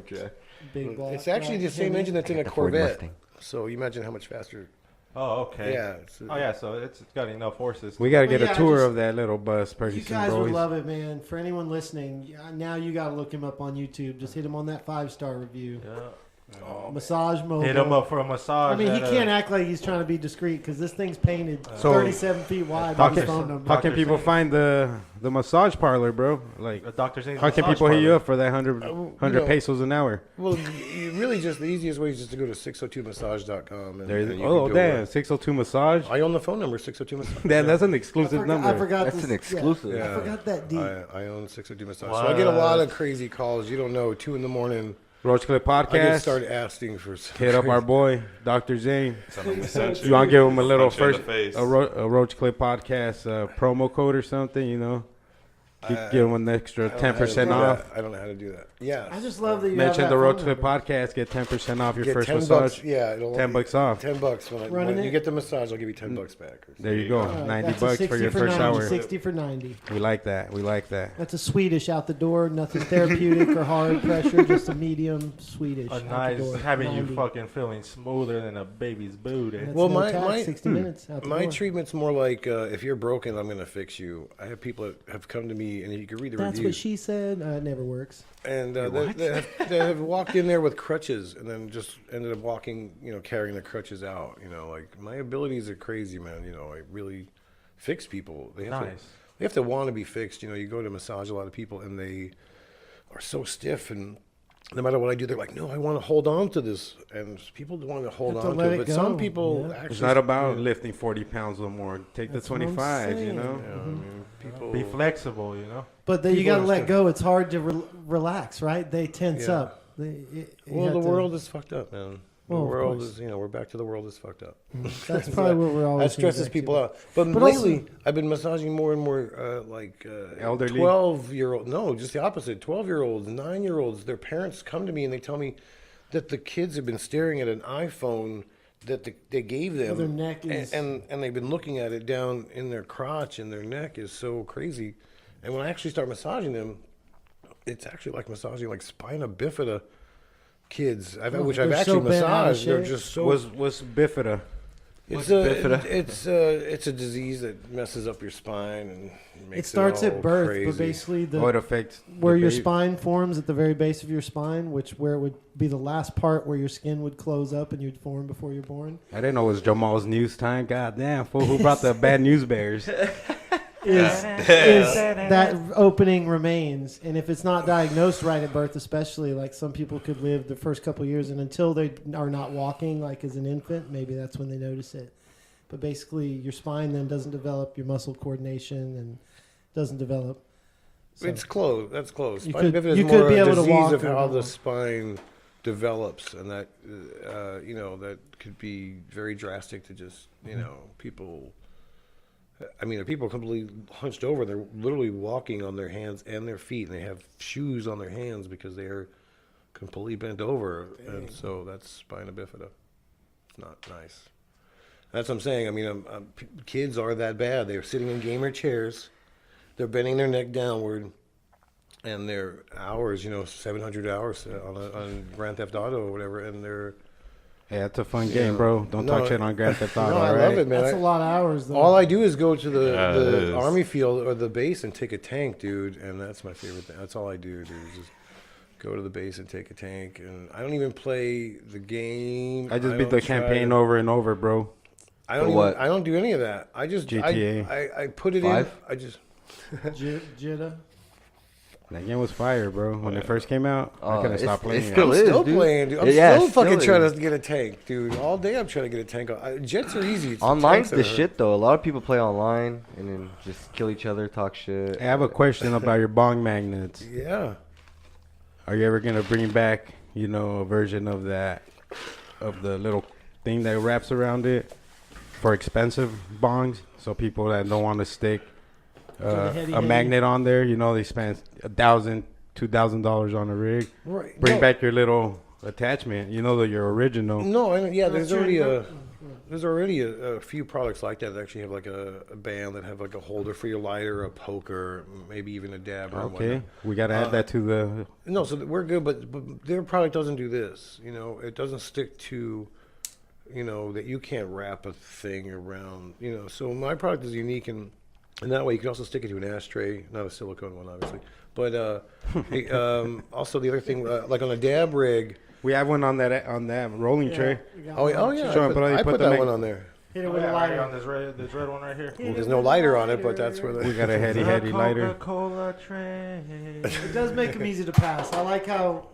Big block. it's actually the same engine that's in a Ford Corvette. Mustang. So you imagine how much faster. Oh, okay. Yeah. Oh, yeah. So it's got enough horses. We gotta Well, get yeah, a tour just- of that little bus pretty You soon, guys would boys. love it, man. For anyone listening, now you got to look him up on YouTube. Just hit him on that 5-star review. Massage mobile. Hit him up for a massage. I mean, he at, can't act like he's trying to be discreet because this thing's painted So- 37 feet wide How with his can, phone number. how can Dr. people Zane. find the massage parlor, bro? Like, Dr. Zane's how can massage people hit you parlor. up for that 100 pesos an hour? Well, really, just the easiest way is just to go to 602massage.com. And, There and you you Oh, can do damn, it. 602 massage. I own the phone number 602massage. Damn, that's an exclusive number. I forgot That's this, an exclusive. Yeah, I forgot that deep. I own 602massage. So I get a lot of crazy calls. You don't know, 2 in the morning. Roach Clip I get Podcast. started asking for some Hit up crazy- our boy, Dr. Zane. Tell them we sent You want to give him a little Punch you in the first, face. a Roach Clip Podcast promo code or something, you know? Give him an extra I don't know how to 10% do off. that. I don't know how to do that. Yeah. I just love that you Mention have the that Road phone Clip number. Podcast, get 10% off your Get first 10 massage. bucks. Yeah, it'll $10 off. $10 when, Running when you it? get the massage. I'll give you $10 back. There you go. All right, 90 that's a bucks 60 for your first 90, hour. 60 for 90. We like that. We like that. That's a Swedish out the door. Nothing therapeutic or hard pressure. Just a medium Swedish. A out the nice, door. having 90. you fucking feeling smoother than a baby's booty. That's Well, no my- tax, my- 60 minutes out the My door. treatment's more like if you're broken, I'm going to fix you. I have people that have come to me, and you can read the That's what reviews. she said. It never works. And they have walked in there with crutches and then just ended up walking, carrying the crutches out. Like my abilities are crazy, man. I really fix people. They have to want to be fixed. You go to massage a lot of people and they are so stiff, and no matter what I do, they're like, no, I want to hold on to this. And people want to hold Have to on let to it. it But some go. people Yeah. actually. It's not about lifting 40 pounds or more. Take That's the what I'm 25, you saying. know? I mean, people. Be flexible, But then you People got to are let stiff. go. It's hard to relax, right? They tense Yeah. up. Well, the world is fucked up, man. The Well, of world course. is, we're back to the world is fucked up. That's probably what we're always. That stresses gonna get people to. out. But lately, I've been massaging more and more Elderly? 12-year-old. No, just the opposite. 12-year-olds, 9-year-olds. Their parents come to me and they tell me that the kids have been staring at an iPhone that they gave them. Their neck is. and they've been looking at it down in their crotch, and their neck is so crazy. And when I actually start massaging them, it's actually like massaging like spina bifida kids, which I've they're actually so bent out of massaged. They're shape. just so. What's bifida? It's bifida? it's a disease that messes up your spine and makes It starts all at birth, crazy. but basically Oh, it affects where the your baby. spine forms at the very base of your spine, where it would be the last part where your skin would close up and you'd form before you're born. I didn't know it was Jamal's news time. God damn, fool. Who brought the bad news bears? Is that opening remains, and if it's not diagnosed right at birth, especially, like some people could live the first couple of years, and until they are not walking, like as an infant, maybe that's when they notice it. but basically your spine then doesn't develop, your muscle coordination and doesn't develop. So It's close. That's close. You Spina could- bifida is you more could be a able to disease walk of or how go. the spine develops, and that that could be very drastic to just people. I mean, people are completely hunched over. They're literally walking on their hands and their feet, and they have shoes on their hands because they are completely bent over, and so that's spina bifida. It's not nice. That's what I'm saying. I mean, kids are that bad. They're sitting in gamer chairs. They're bending their neck downward, and their hours, 700 hours on Grand Theft Auto or whatever, and they're. Hey, that's a fun game, bro. Don't No, talk shit on Grand Theft Auto. No, I all love right? it, man. that's a lot of hours, though. All I do is go to Yeah, it the is. army field or the base and take a tank, dude, and that's my favorite thing. That's all I do, dude. Is just go to the base and take a tank, and I don't even play the game. I just beat don't the try campaign to- over and over, bro. I don't For even, what? I don't do any of that. I just GTA. I put it 5? in. I just Jitta. That game was fire, bro. When it first came out, I Oh, couldn't stop playing it's it. still I'm is, still dude. playing, dude. I'm Yeah, still it still fucking trying is. to get a tank, dude. All day I'm trying to get a tank. Jets are easy. It's Online's tanks that the are hard. shit though. A lot of people play online and then just kill each other, talk shit. I have a question about your bong magnets. Yeah. Are you ever gonna bring back, a version of that, of the little thing that wraps around it for expensive bongs? So people that don't want to stick the heady a heady. magnet on there, they spend $1,000, $2,000 on a rig. Right. Bring No. back your little attachment. Your original. No, yeah. There's sure, already but- a few products like that have like a band that have like a holder for your lighter, a poker, maybe even a dabber. and Okay, whatnot. we gotta add that to the. No, so we're good, but their product doesn't do this. It doesn't stick to, that you can't wrap a thing around. So my product is unique, and that way you can also stick it to an ashtray, not a silicone one, obviously. But also the other thing, like on a dab rig. We have one on that rolling tray. we got Oh, one. yeah, Sure, I but put, you I put put the that mag- one on there. Hit it Oh, with yeah, a right lighter. on this red one right here. Well, there's no lighter on it, but that's where We the. got a heady lighter. Coca-Cola train. It does make them easy to pass. I like how.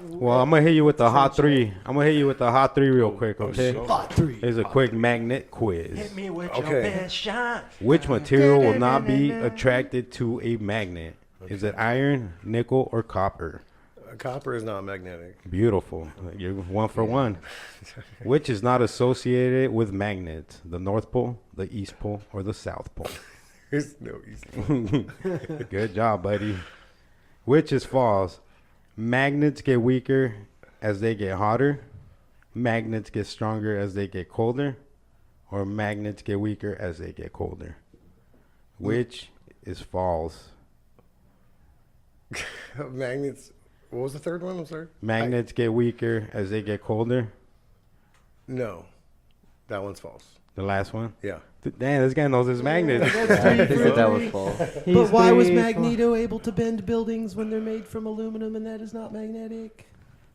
Well, I'm gonna hit you with the hot three. I'm gonna hit you with the hot three real quick, okay? Hot 3. Here's a quick magnet quiz. Hit me with Okay. your best shot. Which material will not be attracted to a magnet? Is it iron, nickel, or copper? Copper is not magnetic. Beautiful. You're 1 for 1. Which is not associated with magnets? The North Pole, the East Pole, or the South Pole? There's no easy. Good job, buddy. Which is false? Magnets get weaker as they get hotter. Magnets get stronger as they get colder. Or magnets get weaker as they get colder. Which is false? Magnets. What was the third one? I'm sorry. Magnets get weaker as they get colder. No, that one's false. The last one. Yeah. Damn, this guy knows his magnets. I think that was false. But why was Magneto able to bend buildings when they're made from aluminum and that is not magnetic?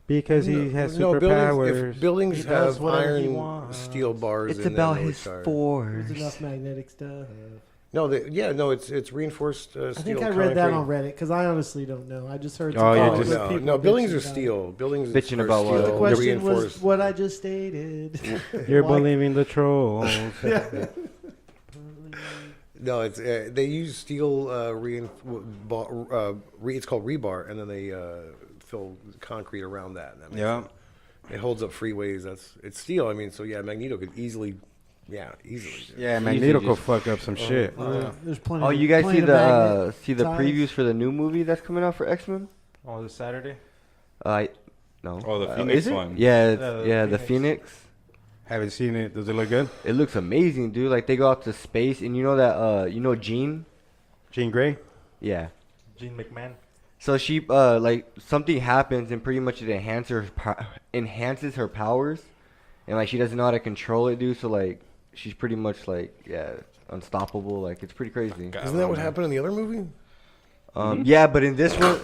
Because he has No, superpowers. if buildings He does have whatever he iron wants. steel bars. It's in them, about they'll his retire. force. There's enough magnetic stuff. No, it's reinforced steel. I think I read that concrete. on Reddit because I honestly don't know. I just heard. Oh, some you comments just- with No, people no, buildings bitching are about it. steel. Buildings Bitching are about what? steel. The question was reinforced. what I just stated. You're Why- believing the trolls. No, it's they use steel it's called rebar, and then they fill concrete around that. And that makes Yeah. it holds up freeways. It's steel. I mean, so yeah, Magneto could easily. Yeah, Magneto could fuck up some shit. There's plenty. Oh, you guys plenty see of magnet the ties. previews for the new movie that's coming out for X-Men? Oh, this Saturday? No. Oh, the Phoenix is it? one. Yeah, Yeah, the the Phoenix. Haven't seen it. Does it look good? It looks amazing, dude. Like they go out to space, and you know that Jean? Jean Grey? Yeah. Gene McMahon. So she like something happens, and pretty much it enhances her powers, and like she doesn't know how to control it, dude. So like she's pretty much like unstoppable. Like it's pretty crazy. Isn't that what happened in the other movie? Yeah, but in this one,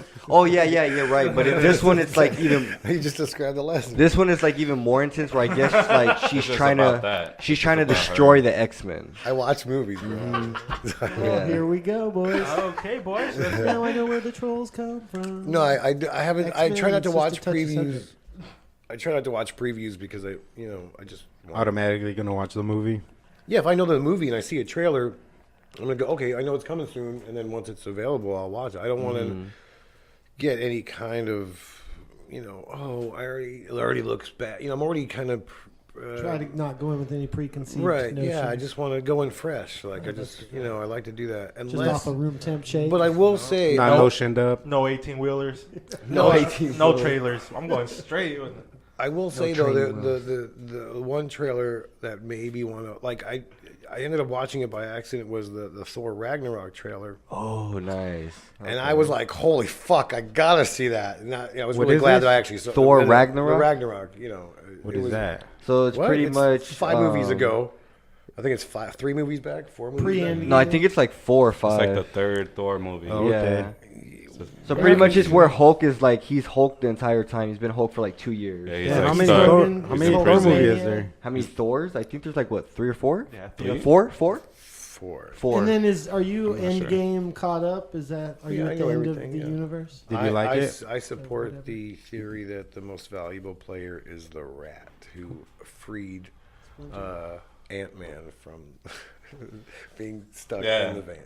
you're right. But in this one, it's like even You just described the lesson. this one is like even more intense. Where I guess like she's Just trying about to that. she's trying to About her. destroy the X-Men. I watch movies, bro. Well, Yeah. here we go, boys. Okay, boys. Now I know where the trolls come from. No, I haven't. I try not to X-Men, watch it's just a touchy previews. subject. I try not to watch previews because I just want- Automatically gonna watch the movie. Yeah, if I know the movie and I see a trailer, I'm gonna go, okay, I know it's coming soon, and then once it's available, I'll watch it. I don't want to get any kind of, it already looks bad. I'm already kind of Try to not go in with any preconceived right. notions. Yeah, I just want to go in fresh. Like I like to do that. Just off a room temp shake. But I will say, Not lotioned up. No 18-wheelers. No 18. No trailers. I'm going straight. I will say though, the one trailer that made me want to I ended up watching it by accident was the Thor Ragnarok trailer. Oh, nice. And I was like, holy fuck, I gotta see that. And I was What really is glad this? that I actually saw Thor the Ragnarok? The Ragnarok, What it is was- that? So it's What? pretty It's much 5 movies ago. I think it's 3 movies back, 4 movies Pre-Endgame. back. No, I think it's like 4 or 5. It's like the third Thor movie. Oh, okay. So pretty much it's where Hulk is like he's Hulk the entire time. He's been Hulk for like 2 years. Yeah, he's Yeah, like how many stuck. Thor, He's how many in Thor prison. movies is there? How many Thors? I think there's like what 3 or 4? Yeah, Three? 4? 4. 4. And then are you I'm not sure. Endgame caught up? Are you Yeah, I at the know end of everything, the yeah. universe? Did you like it? I support the theory that the most valuable player is the rat who freed Ant-Man from being stuck Yeah. in the van.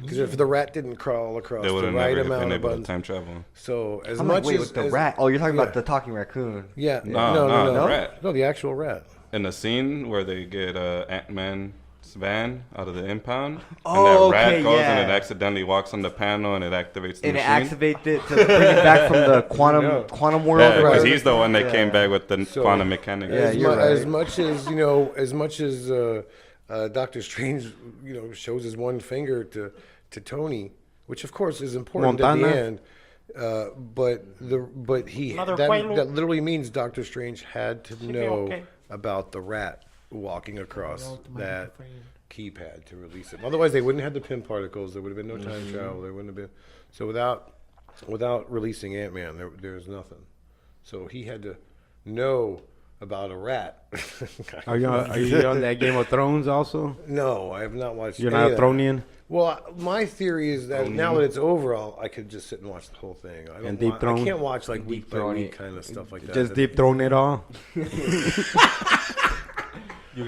Because if the rat didn't crawl across They would the have right never been amount of able to buttons, time travel. so as I'm much like, wait, as with the as- rat. Oh, you're talking yeah. about the talking raccoon. Yeah, No, no, the rat. no, the actual rat. In the scene where they get Ant-Man's van out of the impound, Oh, and that rat okay, goes yeah. and it accidentally walks on the panel and it activates the And it machine. activates it to bring it back from the quantum world. Yeah, or because whatever. he's the one that Yeah. came back with the So, quantum mechanics. Yeah, As, you're right. as much as Doctor Strange, shows his one finger to Tony, which of course is important at Montana. the end. But he Mother that Quaalude. literally means Doctor Strange had to be know okay. about the rat walking across Ultimate that frame. keypad to release it. Otherwise, they wouldn't have the pin particles. There would have been no time travel. There wouldn't have been. So without releasing Ant-Man, there's nothing. So he had to know about a rat. Are you on that Game of Thrones also? No, I have not watched. You're any not a of that. Thronian? Well, my theory is that now that it's over, I could just sit and watch the whole thing. I don't And deep I throne? can't watch like week by throne week it. kind of stuff like that. Just deep throwing it all? You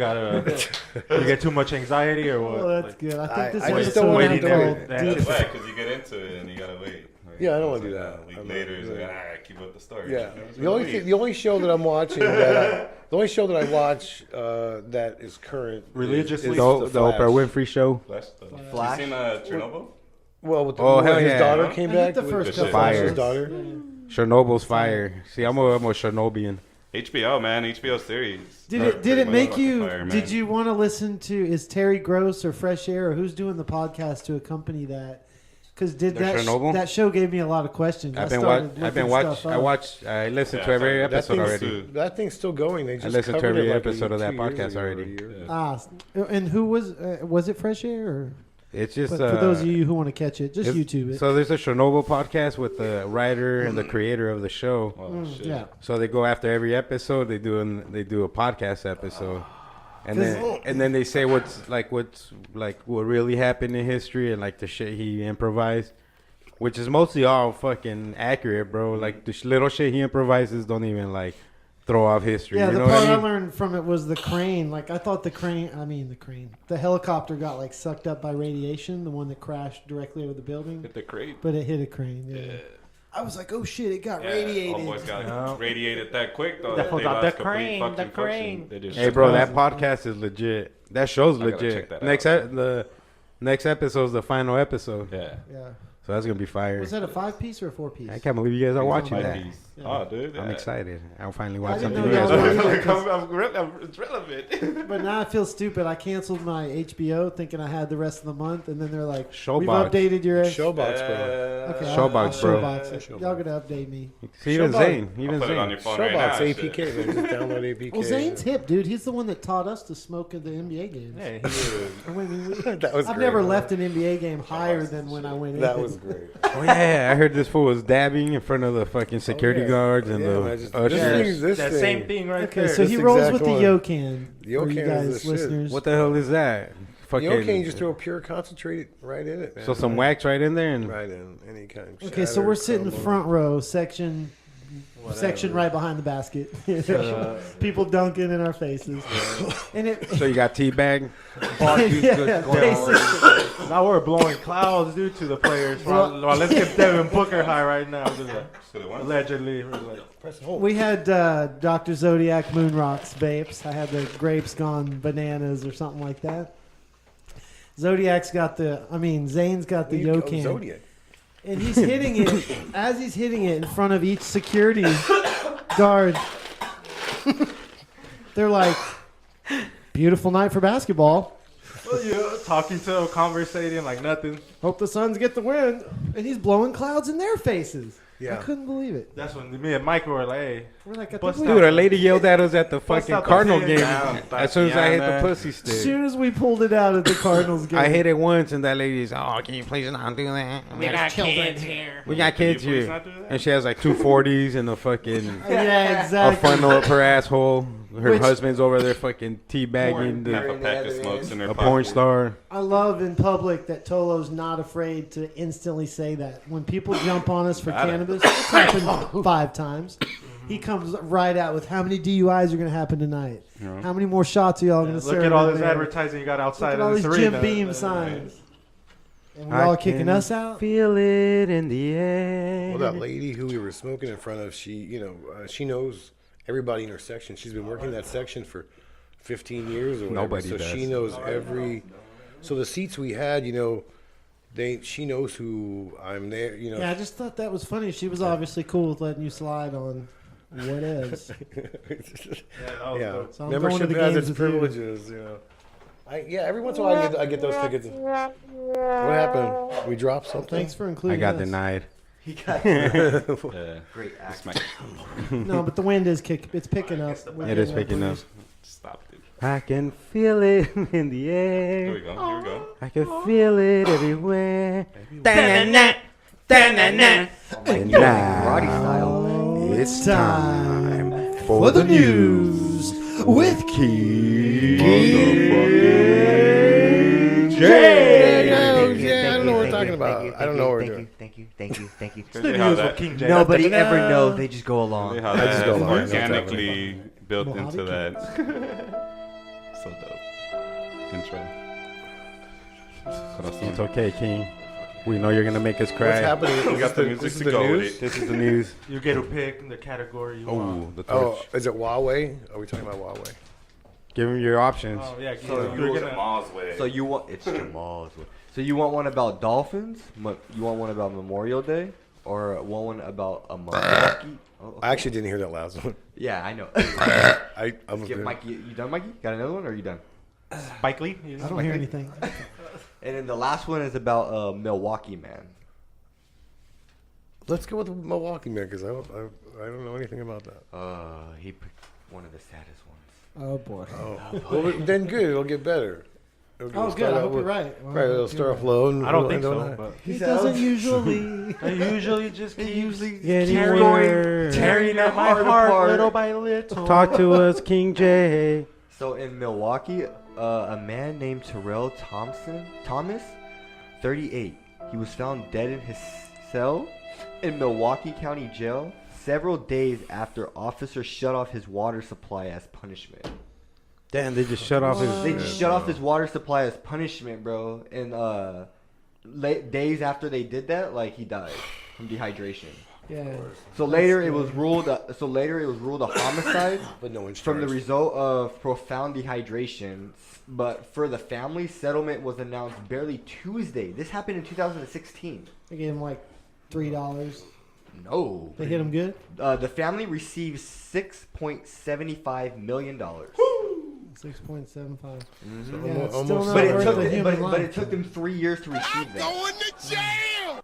get too much anxiety or what? Oh, that's Like, good. I think this I just episode don't want will to be have to called wait. That- Deep- Why? Because you get into it and you gotta wait. Right? Yeah, I don't wanna It's do like that. A week I'm later, not- it's like, keep up the story. Yeah, You the know, only wait. the only show that I'm watching the only show that I watch that is current Religiously? is The Flash. Oprah Winfrey show? Flash. Flash? You seen Chernobyl? Well, with the, Oh, hell his yeah. daughter came I back. hit the with first couple Flash's episodes. daughter. Chernobyl's fire. See, I'm a Chernobylian. HBO, man. HBO series. Did Are it pretty much make fucking you? fire, man. Did you want to listen to? Is Terry Gross or Fresh Air or who's doing the podcast to accompany that? Because The Chernobyl? that show gave me a lot of questions. I listened to Yeah, every that episode thing's- already. That thing's still going. They just listened to covered every it episode of that 2 years podcast ago or already. a year. and who was it? Fresh Air or? It's just But for those of you who want to catch it, just YouTube it. So there's a Chernobyl podcast with the writer and the creator of the show. Oh, shit. Yeah. So they go after every episode. They do a podcast episode, and then they say what's what really happened in history and like the shit he improvised, which is mostly all fucking accurate, bro. Like the little shit he improvises don't even like throw off history. Yeah, you the know part what I I mean? learned from it was the crane. Like I thought the helicopter got like sucked up by radiation, the one that crashed directly over the building, Hit the crate. but it hit a crane. Yeah. I was like, oh shit, it got Yeah, radiated. homeboys got Yeah. radiated that quick though. The that fuck they got lost the complete crane, fucking the function. crane. They just Hey, shut bro, down. that podcast is legit. That show's I gotta legit. check that The next episode's the final episode, Yeah. Yeah. so that's gonna be fire. Was that a 5-piece or a 4-piece? I can't believe you guys are watching Five that. piece. Yeah. Oh, dude. I'm yeah. excited. I'll finally I watch didn't something know you guys y'all watch. were- It's relevant. But now I feel stupid. I canceled my HBO thinking I had the rest of the month, and then they're like, "We've Showbox. updated your Showbox, bro. Okay, Showbox, I'll bro. Showbox it. Y'all gonna update me. See, even Showbox. Zane. I'll Even put it on Zane. your phone right now. Showbox shit. APK. Man. Just download APK. Well, Zane's hip, dude. He's the one that taught us to smoke at the NBA games. Hey, I mean, That was I've great. never left an NBA game higher than when I went in. That was great. Oh yeah, I heard this fool was dabbing in front of the fucking security yeah. guards and Yeah, the man, just- ushers. this that thing. same thing right Okay, there. so he This rolls exact with the one. Yocan. The For you Yocan is guys, the shit. listeners. What the hell is that? Fucking. The cane, just throw pure concentrate right in it, man. So some wax right in there and Right in any kind of Okay, so we're sitting crumble. front row, section section right behind the basket. People dunking in our faces. And it, So you got teabag? yeah, basically. Now we're blowing clouds, dude, to the players. Well, let's get Devin Booker high right now. Allegedly. We had Dr. Zodiac Moon Rocks vapes. I had the grapes gone bananas or something like that. Zane's got the Yocan. Zodiac. And he's hitting it, as he's hitting it in front of each security guard, they're like, beautiful night for basketball. Well, yeah, talking to them, conversating like nothing. Hope the Suns get the win. And he's blowing clouds in their faces. Yeah. I couldn't believe it. That's when me and Michael were like, hey. We're like, I think Bust we- out. Dude, a lady yelled at us at the Bust fucking out the Cardinal hand game down, as soon as I hit the Tatiana. pussy as stick. soon as we pulled it out at the Cardinals game. I hit it once, and that lady's, oh, can you please not do that? We got kids here. We got kids Can you please here. not do that? And she has like 240s and a fucking Yeah, a exactly. funnel up her asshole. Her Which- husband's over there fucking teabagging Half the, a pack of smokes in her a pocket. porn star. I love in public that Tolo's not afraid to instantly say that. When people jump on us for cannabis, it's happened 5 times. He comes right out with how many DUIs are going to happen tonight? Yeah. How many more shots are y'all going to serve? Look at all in this there? advertising you got Look outside at all of these this Jim arena. Beam signs. And we're I all kicking can us out? Feel it in the air. Well, that lady who we were smoking in front of, she knows everybody in her section. She's been working that section for 15 years or whatever. Nobody so does. she knows every. So the seats we had, she knows who I'm there. Yeah, I just thought that was funny. She was obviously cool with letting you slide on whatevs. Yeah, So I'm going to membership the has games its with you. privileges. Every once in a while I get those tickets. What happened? We dropped something. Thanks for I including got us. denied. He got Yeah. great act. No, but the wind is it's picking up. It is picking up. Stop, dude. I can feel it in the Here air. we go. Here we go. I can feel it everywhere. Da-na-na, da-na-na. And Karate now style. it's time for the news with King J. I don't know what we're talking about. I don't know what we're doing. Thank you. Crazy how that, King J. Nobody ever knows. They just go along. crazy how I just that go along. organically built Mojave into that. So dope. Intro. It's okay, King. We know you're gonna make us cry. What's happening? We got the music This is to the go with news? it. This is the news. You get to pick the category you want. Oh, the Oh, torch. is it Huawei? Are we talking about Huawei? Give him your options. Oh, yeah. So you're gonna, So you want it's Jamal's way. So you want one about dolphins? You want one about Memorial Day, or one about a Milwaukee? Oh, okay. I actually didn't hear that last one. Yeah, I know. I'm a Get bit- Mikey, you done, Mikey? Got another one, or are you done? Spike Lee? I don't hear anything. And then the last one is about Milwaukee man. Let's go with the Milwaukee man because I don't know anything about that. He picked one of the saddest ones. Oh, boy. Well, then good. It'll get better. Oh, good. I hope you're right. Well, Right, it'll start off low. And I don't we'll think end so, on high. but He doesn't usually. I usually just keep Anywhere. tearing at my Heart heart apart. little by little. Talk to us, King J. So in Milwaukee, a man named Terrell Thomas, 38. He was found dead in his cell in Milwaukee County Jail several days after officers shut off his water supply as punishment. Damn, they just shut off They his. just shut off his water supply as punishment, bro. And days after they did that, like he died from dehydration. Yeah. So later it was ruled. A homicide. But no one's From the charged. result of profound dehydration, but for the family, settlement was announced barely Tuesday. This happened in 2016. They gave him like $3. No. They hit him good. The family received $6.75 million. 6.75. So Yeah, it's almost- still not But it worth took the them, human but it life. took them 3 years to receive that. Going to jail!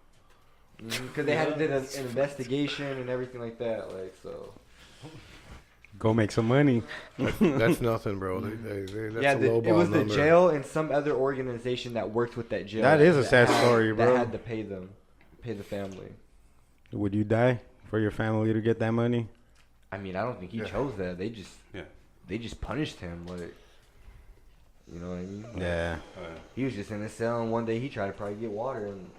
Because they had to do an investigation and everything like that. Like so. Go make some money. That's nothing, bro. That's Yeah, a low it was the number. jail and some other organization that worked with that jail. That is a sad had- story, bro. That had to pay the family. Would you die for your family to get that money? I mean, I don't think he chose that. They Yeah. just punished him. Like, you know what I mean? Yeah. He was just in his cell, and one day he tried to probably get water, and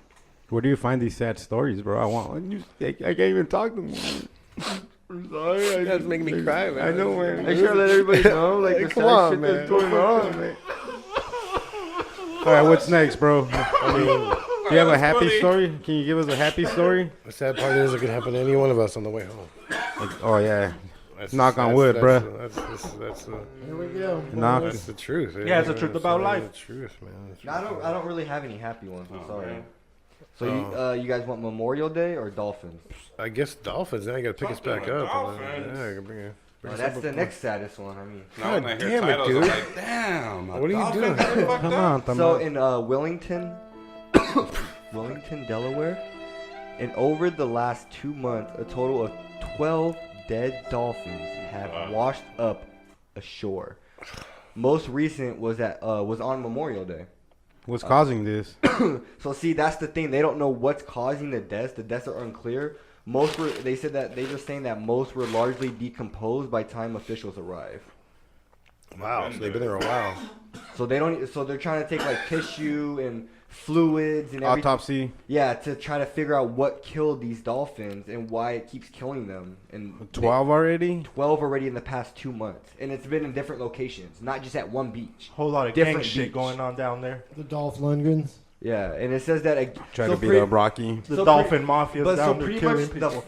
Where do you find these sad stories, bro? I can't even talk to them. That's making me cry, man. I know, man. Make sure to let everybody know, like, the Come sad on, shit man. that's going on, man. All right, what's next, bro? Do you have a happy story? Can you give us a happy story? The sad part is it could happen to any one of us on the way home. Oh yeah. That's, Knock on wood, bruh. That's There we go. Knock. that's the truth. Yeah, it's the truth about life. The truth, man. The No, truth. I don't really have any happy ones. I'm sorry. man. So you guys want Memorial Day or Dolphins? I guess Dolphins. Now you got to pick us back Something with up. Dolphins. Yeah, you can bring it. Oh, that's the next saddest one. I mean, Now when I God hear damn it, titles, dude. I'm like, damn. What are you Dolphins doing? got it fucked Come up? on, come so on. in Wellington, Delaware, and over the last 2 months, a total of 12 dead dolphins have washed up ashore. Most recent was on Memorial Day. What's causing this? So see, that's the thing. They don't know what's causing the deaths. The deaths are unclear. They said that they were saying that most were largely decomposed by time officials arrive. Wow, so they've been there a while. So they're trying to take like tissue and fluids and everything. Autopsy. Yeah, to try to figure out what killed these dolphins and why it keeps killing them. And 12 already? 12 already in the past 2 months, and it's been in different locations, not just at one beach. Whole lot of gang Different shit beach. going on down there. The Dolph Lundgrens. Yeah, and it says that Try to beat up Rocky. The So dolphin mafia's but so down there pretty killing much people.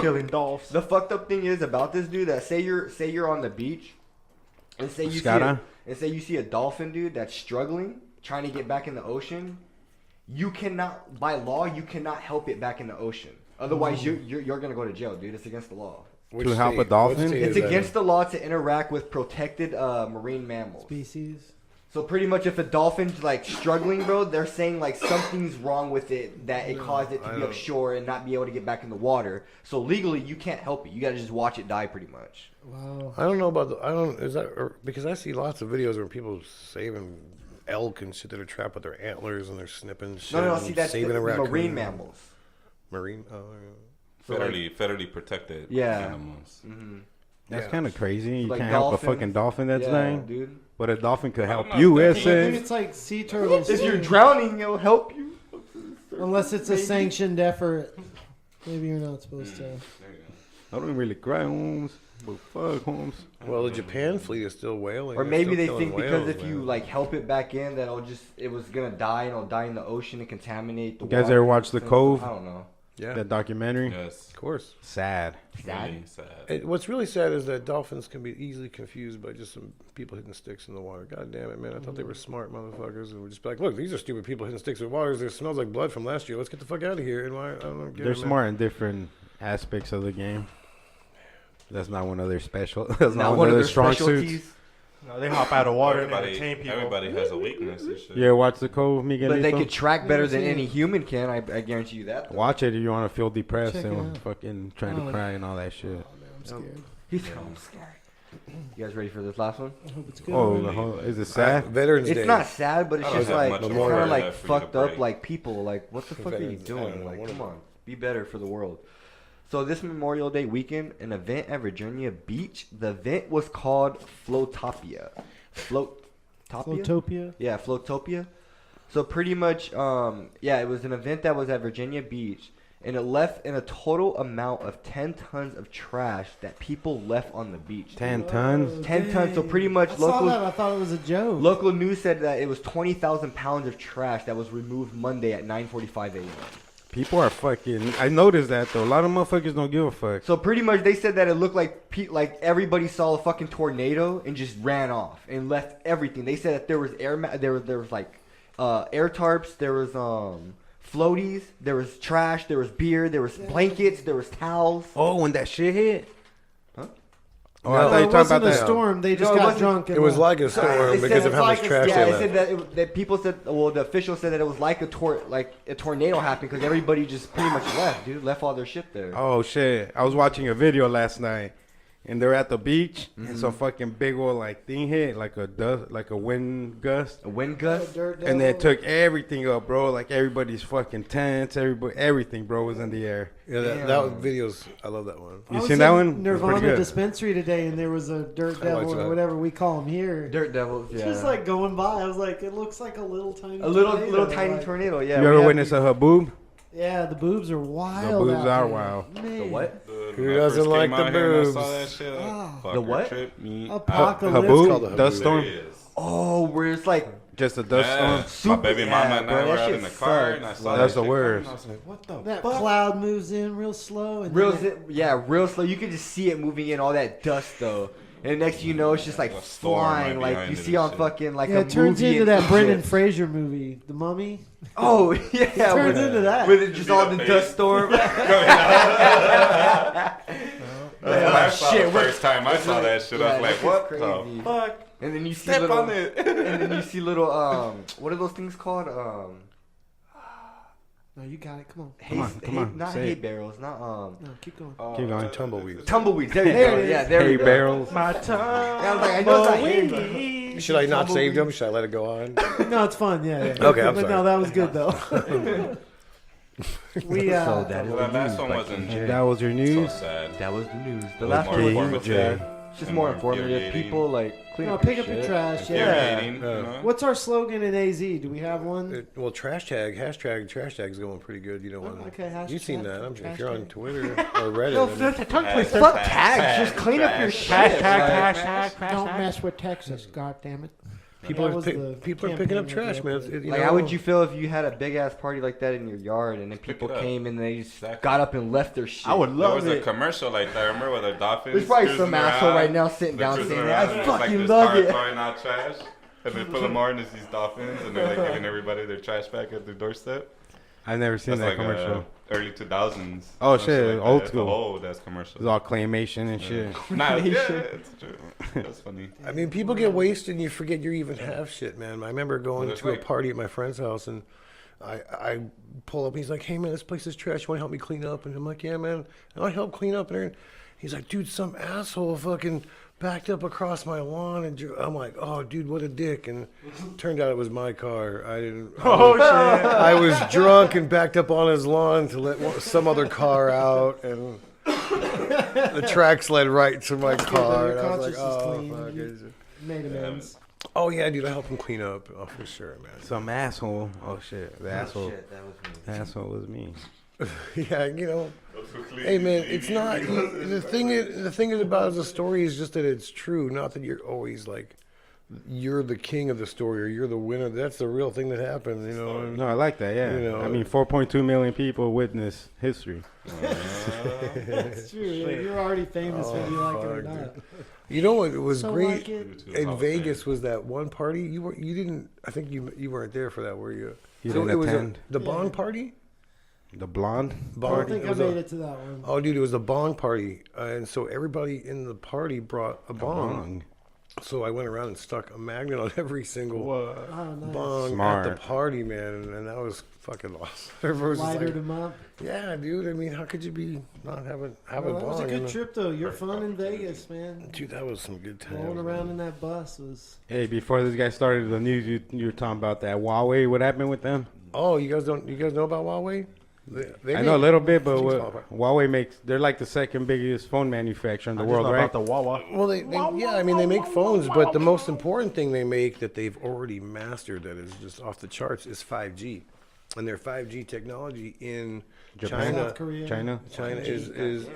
Killing dolphins. The fucked up thing is about this dude that say you're on the beach and say you see a dolphin, dude, that's struggling, trying to get back in the ocean. You cannot, by law, you cannot help it back in the ocean. Otherwise, you're gonna go to jail, dude. It's against the law. To help a dolphin? What state It's is that against the law to interact with protected marine mammals. Species. So pretty much, if a dolphin's like struggling, bro, they're saying like something's wrong with it that it caused it to be offshore and not be able to get back in the water. So legally, you can't help it. You gotta just watch it die, pretty much. Wow. I don't know about because I see lots of videos where people saving elk and shit that are trapped with their antlers and they're snipping shit. No, and see that's saving a the raccoon. marine mammals. Marine. So, like, Federally protected Yeah. animals. That's Yeah. kind of crazy. You Like can't help a dolphins. fucking dolphin that's yeah, dying. dude. But a dolphin could help know you. if It's I think a, it's like sea turtles. If you're too. drowning, it'll help you. Unless it's a sanctioned effort. Maybe you're not supposed to. I don't really cry, Holmes. But fuck, Holmes. Well, the Japan fleet is still whaling. Or They're maybe still they killing think because whales, if you man. like help it back in, that it was gonna die and it'll die in the ocean and contaminate the You guys water. ever watch The Cove? I don't know. Yeah, That documentary? Yes. of course. Sad. Really sad. What's really sad is that dolphins can be easily confused by just some people hitting sticks in the water. God damn it, man! I thought they were smart motherfuckers, and we're just like, look, these are stupid people hitting sticks in water. It smells like blood from last year. Let's get the fuck out of here. And why? I don't get They're it, man. smart in different aspects of the game. That's not one of their special. That's Not not one of their their strong specialties. suits. No, they hop out of water and Everybody, entertain people. everybody has a weakness and shit. Yeah, watch The Cove, Miguelito. But they could track better than seen any it. human can. I guarantee you that. Watch it if you want to feel depressed Check it and out. fucking trying to Oh. cry and all that shit. I'm scared. I'm scared. You guys ready for this last one? I hope it's good. Oh, man. the whole, is it sad? Veterans It's Day. not sad, but it's I just don't have like much it's Memorial kind of Day like for you to fucked up. break. Like people, like what the fuck are you Veterans, I doing? don't know, Like, one come of on, be better for the world. So this Memorial Day weekend, an event at Virginia Beach. The event was called Floatopia. Floatopia. Flotopia. Yeah, Floatopia. So pretty much, it was an event that was at Virginia Beach, and it left in a total amount of 10 tons of trash that people left on the beach. 10 tons? 10 tons. So pretty much I saw that. I thought it was a joke. local news said that it was 20,000 pounds of trash that was removed Monday at 9:45 a.m. People are fucking. I noticed that though. A lot of motherfuckers don't give a fuck. So pretty much they said that it looked like everybody saw a fucking tornado and just ran off and left everything. They said that there was there was like air tarps, there was floaties, there was trash, there was beer, there was blankets, there was towels. Oh, when that shit hit? Huh? Oh, No, I thought you it were talking wasn't about a that. storm. They just No, it got wasn't- drunk. And It was left. like a It storm said because of it's how like much a- trash yeah, they it left. said that people said, well, the official said that it was like a tornado happened because everybody just pretty much left, dude, left all their shit there. Oh shit! I was watching a video last night, and they're at the beach, and some fucking big old like thing hit, like a wind gust, A wind gust. Dirt and then it devil. took everything up, bro. Like everybody's fucking tents, everything, bro, was in the air. Yeah, that was videos. I love that one. I You was seen that in one? It was Nirvana pretty good. dispensary today, and there was a dirt I devil watched or that. whatever we call him here. Dirt devils, yeah. Just like going by, I was like, it looks like a little tiny. a little tornado, tiny like- tornado, yeah. You ever witnessed a haboob? Yeah, the boobs are wild. The boobs out are there. wild. Man. The what? Who doesn't like the boobs? The what? Apocalypse. called Haboob, a dust storm, Oh, where it's like just a dust storm. My baby mama and bro, I were that out shit in the car, sucks. and I saw That's that the shit worst. coming. I was like, what the That fuck? cloud moves in real slow. And real, then it- real slow. You can just see it moving in, all that dust though. And next thing you know, it's just like A storm flying, right like behind you it see and on shit. fucking like yeah, a it turns movie into in that Brendan Egypt. Fraser movie, The Mummy. Oh yeah, Turns with, into that. with it just See all the the face? dust storm. I saw shit, the first time I saw that shit, I was like, what the fuck? And then you see Step little, on it. and then you see little what are those things called? No, you got it. Come on. Come on, not say hay it. barrels, not No, keep going. Keep going. Tumbleweeds. tumbleweeds. There you There go. it is. Yeah, there Hay we go. barrels. My tongue. Yeah, I was like, I know it's not hay, Should I not save them? Should I let it go on? No, it's fun. Yeah. yeah. Okay, I'm but sorry. no, that was good though. we So that is Well, that last one wasn't And that was your so news. sad. that was the news. The It was last more one was informative. sad. It's just and more more informative. infuriating. People like clean no, up pick your up your shit. trash. Yeah. Infuriating, you Yeah. know? What's our slogan in AZ? Do we have one? Well, hashtag trash tag's going pretty good. You know, Oh, okay, hashtag, you've seen that. I'm sure if you're on hashtag. Twitter or Reddit. No, then- that's a tongue twister. Fuck tags. Just clean up your shit. Like, Don't mess with Texas. God damn it. people That are was the people are picking up campaign trash, that man. they It- you Like, know, how would you feel if you had a big ass party like that in your yard and then Pick people it up. came and they just Exactly. got up and left their shit? I would There love was a it. commercial like that. I remember with the dolphins. There's probably cruising some asshole around. right now sitting They're down cruising saying, around, I and it's like fucking this love car it. throwing out trash. And they pull them more and it's these dolphins and they're like giving everybody their trash back at their doorstep. I've never seen That's that like commercial. early 2000s. Oh, Some shit, like old that. school. It's a old ass commercial. It's all claymation and shit. Nah, yeah, it's true. That's funny. I mean, people get wasted and you forget you even have shit, man. I remember going Well, that's to a right. party at my friend's house and I pull up. He's like, "Hey, man, this place is trash. You want to help me clean up?" And I'm like, "Yeah, man." And I help clean up. And he's like, "Dude, some asshole fucking backed up across my lawn." And I'm like, "Oh, dude, what a dick." And turned out it was my car. I didn't. Oh shit. I was drunk and backed up on his lawn to let some other car out, and the tracks led right to my car. Your And I was like, conscience is "Oh, clean. fuck You it." made amends. Oh yeah, dude, I helped him clean up. Oh, for sure, man. Some asshole. Oh shit. The asshole. Shit, that was me. The asshole was me. Yeah, you know. Hey man, it's not the thing. The thing is about the story is just that it's true. Not that you're always like you're the king of the story or you're the winner. That's the real thing that happened. You know. No, I like that. Yeah. You know, I mean, 4.2 million people witness history. It's true. You're already famous whether you like it or fuck, not. You know what was So great like it. in Vegas was that one party. You didn't. I think you weren't there for that, were you? You So didn't it was attend? the Bong party. The blonde. I don't think It I was made a- it to that one. Oh, dude, it was the Bong party, and so everybody in the party brought a bong. Bong. So I went around and stuck a magnet on every single Oh, nice. bong Smart. at the party, man, and that was fucking awesome. Everyone was just Lighted like, them up. "Yeah, dude. I mean, how could you be not have a Well, that bong?" was a in good the- trip, though. You're fun in Vegas, man. Dude, that was some good times. Rolling man. around in that bus was. Hey, before this guy started the news, you were talking about that Huawei. What happened with them? Oh, you guys know about Huawei? They I know a little bit, but Small what, part. Huawei makes, they're like the second biggest phone manufacturer in the I world, just know right? about the Wawa. Well, yeah, I mean, they make phones, but the most important thing they make that they've already mastered that is just off the charts is 5G. And their 5G technology in Japan? China, South Korea. China?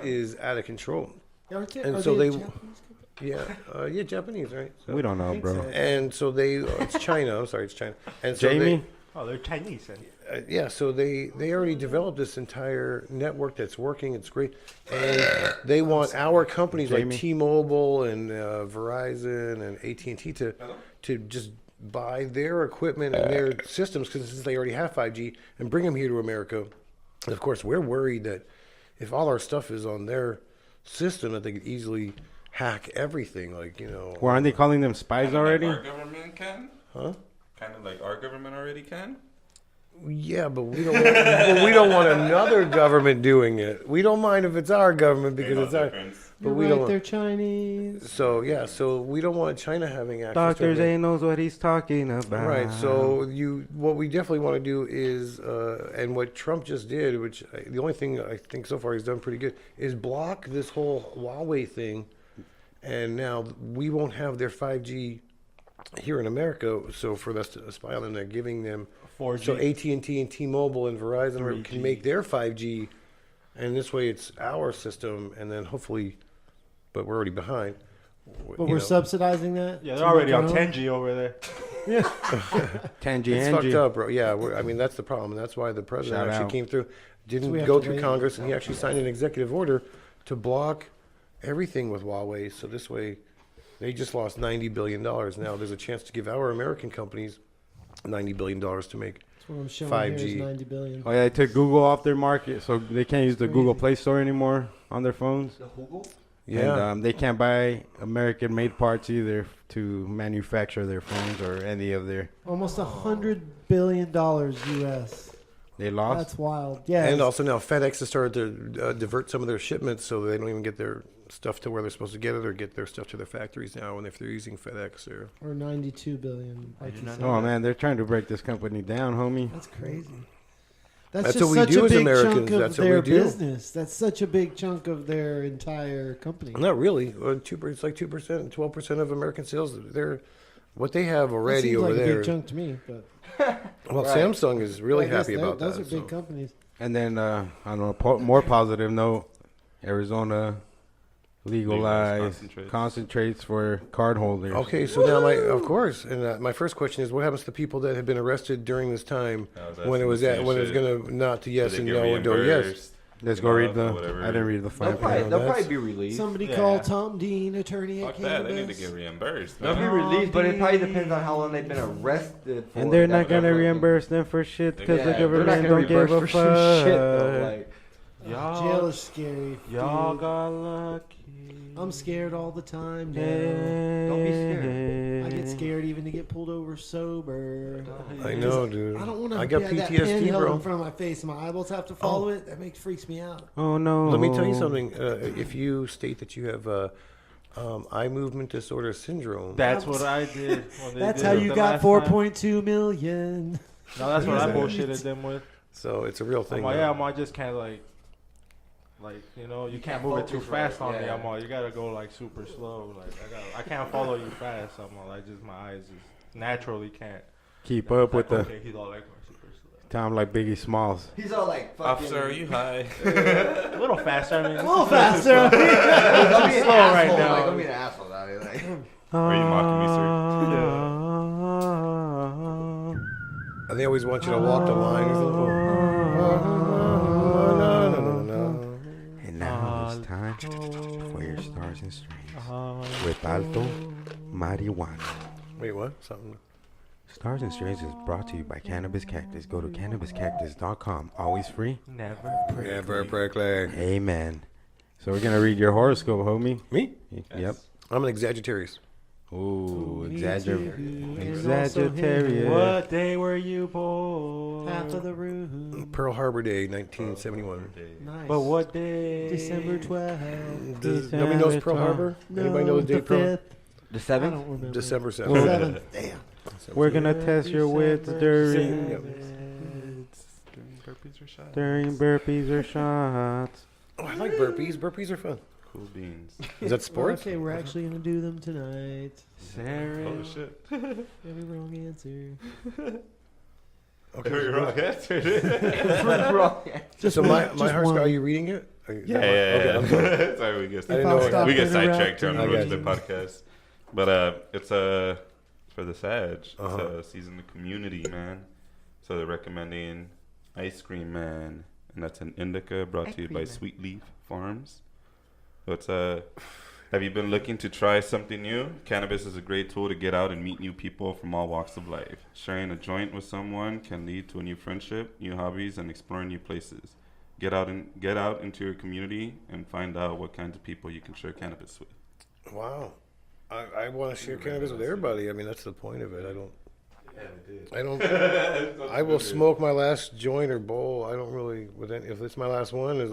is out of control. Aren't they, And are so they a they- Japanese company? Yeah, Japanese, right? We don't know, bro. And so it's China. I'm sorry, it's China. And so Jamie? Oh, they're Chinese. yeah, so they already developed this entire network that's working. It's great, and they want our companies like Jamie? T-Mobile and Verizon and AT&T to just buy their equipment and their systems because since they already have 5G and bring them here to America. And of course, we're worried that if all our stuff is on their system, that they could easily hack everything. Like Well, aren't they calling them spies already? Our government can? Huh? Kind of like our government already can? Yeah, but we don't want another government doing it. We don't mind if it's our government because it's our. But You're we right, don't. they're Chinese. So yeah, so we don't want China having access. Dr. to Zane knows what he's talking about. Right. So what we definitely want to do is, and what Trump just did, which the only thing I think so far he's done pretty good, is block this whole Huawei thing, and now we won't have their 5G here in America, so for us to spy on them, they're giving them 4G. so AT&T and T-Mobile and Verizon 3G. can make their 5G, and this way it's our system, and then hopefully, but we're already behind. But we're subsidizing that. Yeah, they're already on 10G over there. Yeah. 10G, It's fucked NG. up, bro. Yeah, I mean that's the problem, and that's why the president Shout actually out. came through, So didn't we have go to through wait. Congress, and he actually signed an executive order to block everything with Huawei. So this way, they just lost $90 billion. Now there's a chance to give our American companies $90 billion to make. That's what I'm showing 5G. here is 90 billion. Oh yeah, they took Google off their market, so they can't use the Google Play Store anymore on their phones. Yeah. And they can't buy American-made parts either to manufacture their phones or any of their. Almost $100 billion US. They lost. That's wild. Yeah. And also now FedEx has started to divert some of their shipments so they don't even get their stuff to where they're supposed to get it or get their stuff to their factories now. And if they're using FedEx or 92 billion. Like you said. Oh man, they're trying to break this company down, homie. That's crazy. That's That's just what we such do a as big Americans. chunk of That's what their we do. business. That's such a big chunk of their entire company. Not really. It's like 2%, 12% of American sales. They're what they have That already seems over like a there. big chunk to me, but Well, Right. Samsung is really I guess happy about those that. are big so. companies. And then on a more positive note, Arizona legalized Legalized concentrates for card holders. Okay, so now of course, and my first question is, what happens to people that have been arrested during this time that's when it was insane when it was shit. gonna not to yes They and get no and no yes? reimbursed, Let's go read the. whatever. I didn't read the fine They'll probably, print. they'll that's- probably be released. Somebody Yeah. call Tom Dean, attorney at Fuck that. They need to Cannabis. get reimbursed. They'll be Man. released, but it probably depends on how long they've been arrested for. And they're That's not gonna definitely- reimburse them for shit because Yeah, the they're not government gonna don't give reimburse a for fuck. some shit though. Like, Jail is scary. Y'all dude. got lucky. I'm scared all the time now. Don't be scared. I get scared even to get pulled over sober. I know, dude. I don't want to I got that pen PTSD, held bro. in front of my face and my eyeballs have to follow it. That freaks me out. Oh no. Let me tell you something. If you state that you have eye movement disorder syndrome, That's what I did. when they That's did how it you the got last 4.2 million. time. No, that's what I Exactly. bullshitted them with. so it's a real thing. I'm like, though. yeah, I just can't you know, you can't move it too focus right, fast on me. yeah. I'm all, you gotta go like super slow. Like I can't follow you fast. I'm all, like, just my eyes just naturally can't. Keep up with the Okay, he's all like super slow. time like Biggie Smalls. he's all like, fucking. Officer, are you high? A little faster. I mean, A little faster. Don't be an slow right asshole, now. Like, don't be an asshole about it. Like, Are you mocking me, sir? And they always want you to walk the line. There's a little. And now it's time for your stars and strings with Alto Marijuana. Wait, what? Something. Stars and Strings is brought to you by Cannabis Cactus. Go to cannabiscactus.com. Always free. never. Never prickly. Amen. So we're gonna read your horoscope, homie. Me? Yep. I'm an Sagittarius. Ooh, Me Sagittarius. too. And also him. Sagittarius. What day were you born? Half of the room. Pearl Harbor Day, 1971. Nice. But what day? December 12th. Does nobody knows Pearl Harbor? Anybody know the date? Pearl? 5th. the I 7th? don't remember. December 7th. 7th. Damn. We're gonna test your wits during Yep. Burpees or shots? during burpees or shots. Oh, I like burpees. Burpees are fun. Cool beans. Is that sports? Okay, we're actually going to do them tonight. Sarah. Oh shit. Every wrong answer. Okay. Very wrong answer. Just So one- my just horoscope, one. are you reading it? Yeah. Okay, I'm sorry. Sorry, we get I didn't I'll know. stop we get interrupting. sidetracked on I the road to got the podcast. But it's for the Sag. Uh-huh. It's a season of community, man. So they're recommending Ice Cream Man, and that's an indica brought to you by Sweet Leaf Farms. So it's have you been looking to try something new? Cannabis is a great tool to get out and meet new people from all walks of life. Sharing a joint with someone can lead to a new friendship, new hobbies, and exploring new places. Get out into your community and find out what kinds of people you can share cannabis with. Wow. I want to share cannabis with everybody. I mean, that's the point of it. I will smoke my last joint or bowl. I don't really, if it's my last one, is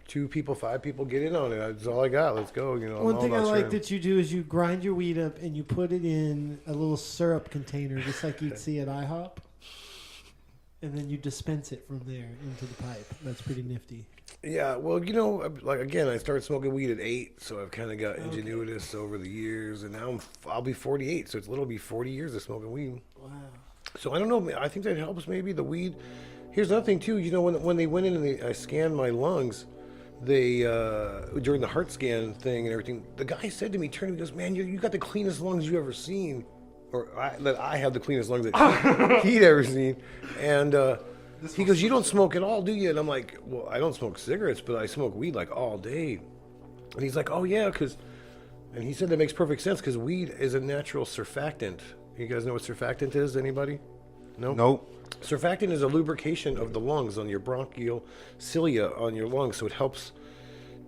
2 people, 5 people get in on it. That's all I got. Let's go. I'm One all thing I about like sharing. that you do is you grind your weed up and you put it in a little syrup container, just like you'd see at IHOP. And then you dispense it from there into the pipe. That's pretty nifty. Yeah, well, like again, I started smoking weed at 8, so I've kind of got ingenuitous over the years, and now I'll be 48, so it'll be 40 years of smoking weed. Wow. So I don't know. I think that helps maybe the weed. Here's another thing too. When they went in and I scanned my lungs, they during the heart scan thing and everything, the guy said to me, he goes, "Man, you got the cleanest lungs you ever seen," that I have the cleanest lungs that he'd ever seen, and. He goes, "You don't smoke at all, do you?" And I'm like, "Well, I don't smoke cigarettes, but I smoke weed like all day." And he's like, "Oh yeah, and he said that makes perfect sense because weed is a natural surfactant. You guys know what surfactant is? Anybody? No. Nope. Surfactant is a lubrication of the lungs on your bronchial cilia on your lungs, so it helps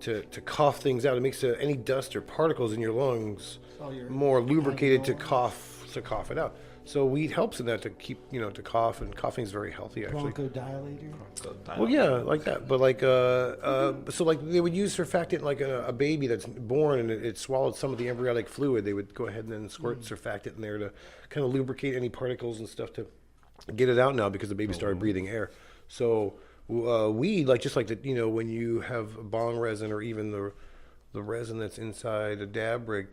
to cough things out. It makes any dust or particles in your lungs more lubricated to cough it out. So weed helps in that to keep, to cough, and coughing is very healthy actually. Bronchodilator. Well, yeah, like that. But like, so like they would use surfactant like a baby that's born and it swallowed some of the embryonic fluid. They would go ahead and then squirt surfactant in there to kind of lubricate any particles and stuff to get it out now because the baby started breathing air. So weed, like just like the, when you have bong resin or even the resin that's inside a dab rig,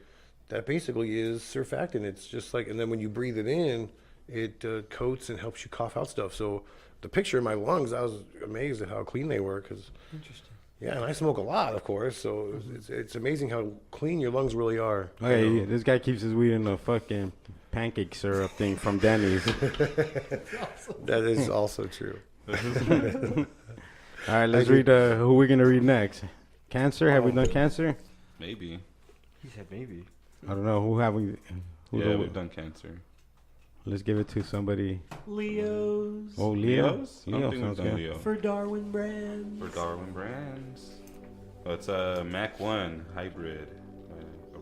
that basically is surfactant. It's just like, and then when you breathe it in, it coats and helps you cough out stuff. So the picture in my lungs, I was amazed at how clean they were. Interesting. Yeah, and I smoke a lot, of course. So it's amazing how clean your lungs really are. Okay, yeah, this guy keeps his weed in a fucking pancake syrup thing from Denny's. That is also true. All right, let's read who we're going to read next. Cancer? Have we done cancer? Maybe. He said maybe. I don't know. Who have we? We've done cancer. Let's give it to somebody. Leos. Oh, Leo? I don't think we've sounds done good. Leo. For Darwin Brands. For Darwin Brands. Oh, it's a Mac 1 hybrid.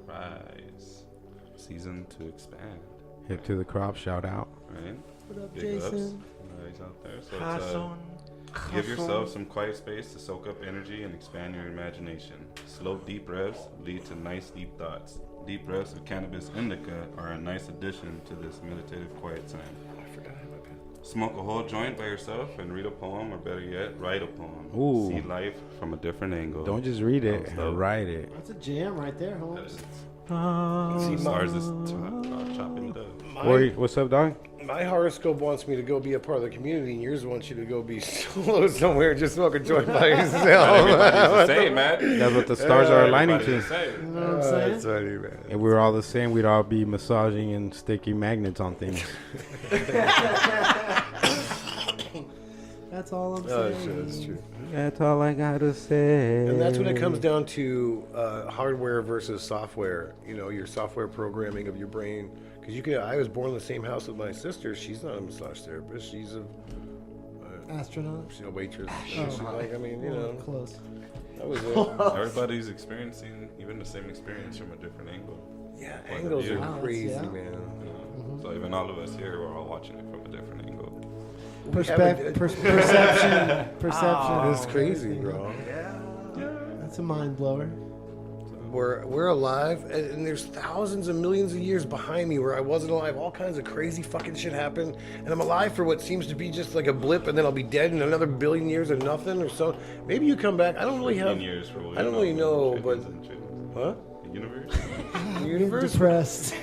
Arise. Season to expand. Hip to the crop, shout out. Right? What up, Big ups. Jason? Everybody's out there. So it's give yourself some quiet space to soak up energy and expand your imagination. Slow, deep revs lead to nice, deep thoughts. Deep revs of cannabis indica are a nice addition to this meditative quiet time. I forgot my pen. Smoke a whole joint by yourself and read a poem, or better yet, write a poem. Ooh. See life from a different angle. Don't just read it, That was dope. write it. That's a jam right there, Holmes. See, Stars is chopping it up. What's up, dog? My horoscope wants me to go be a part of the community, and yours wants you to go be solo somewhere and just smoke a joint by yourself. Everybody's the same, man. That's what the stars are aligning Everybody's to. the same. You know what I'm saying? That's funny, man. If we were all the same, we'd all be massaging and sticking magnets on things. That's all I'm Oh, saying. shit, that's true. That's all I gotta say. And that's when it comes down to hardware versus software. Your software programming of your brain. Because I was born in the same house with my sister. She's not a massage therapist. She's a Astronaut? waitress. Oh. She's like, Close. that was it. Everybody's experiencing even the same experience from a different angle. Yeah, Point of angles view. are Wow, crazy, yeah. man. You know? So even all of us here, we're all watching it from a different angle. Perception. Perception. It's crazy, bro. That's a mind blower. We're alive, and there's thousands of millions of years behind me where I wasn't alive. All kinds of crazy fucking shit happened, and I'm alive for what seems to be just like a blip, and then I'll be dead in another billion years or nothing or so. Maybe you come back. I don't really have. Years for I don't really know, but huh? The universe. The universe. Depressed.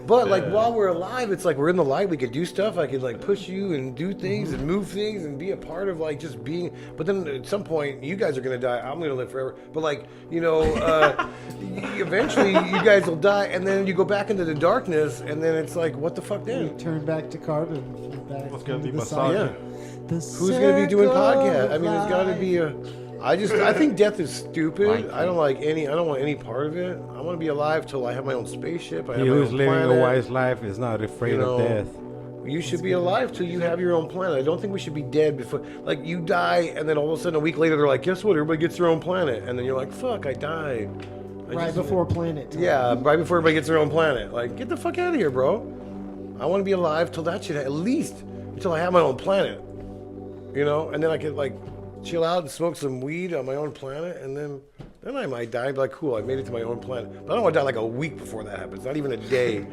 But like while we're alive, it's like we're in the light. We could do stuff. I could like push you and do things and move things and be a part of like just being. But then at some point, you guys are gonna die. I'm gonna live forever. But like eventually you guys will die, and then you go back into the darkness, and then it's like, what the fuck then? Turn back to carbon. Back What's gonna into be the massaging? cycle. The Who's gonna be doing circle podcast? of I mean, there's got to be a. I think death is stupid. I don't want any part of it. I want to be alive till I have my own spaceship. I He have my who's own living a planet. wise life is not afraid of death. You should be alive till you have your own planet. I don't think we should be dead before. Like, you die, and then all of a sudden, a week later, they're like, guess what? Everybody gets their own planet. And then you're like, fuck, I died. Right before planet time. Yeah, right before everybody gets their own planet. Like, get the fuck out of here, bro. I want to be alive till that shit, at least until I have my own planet. And then I could, like, chill out and smoke some weed on my own planet, and then I might die and be like, cool, I made it to my own planet. But I don't want to die like a week before that happens, not even a day.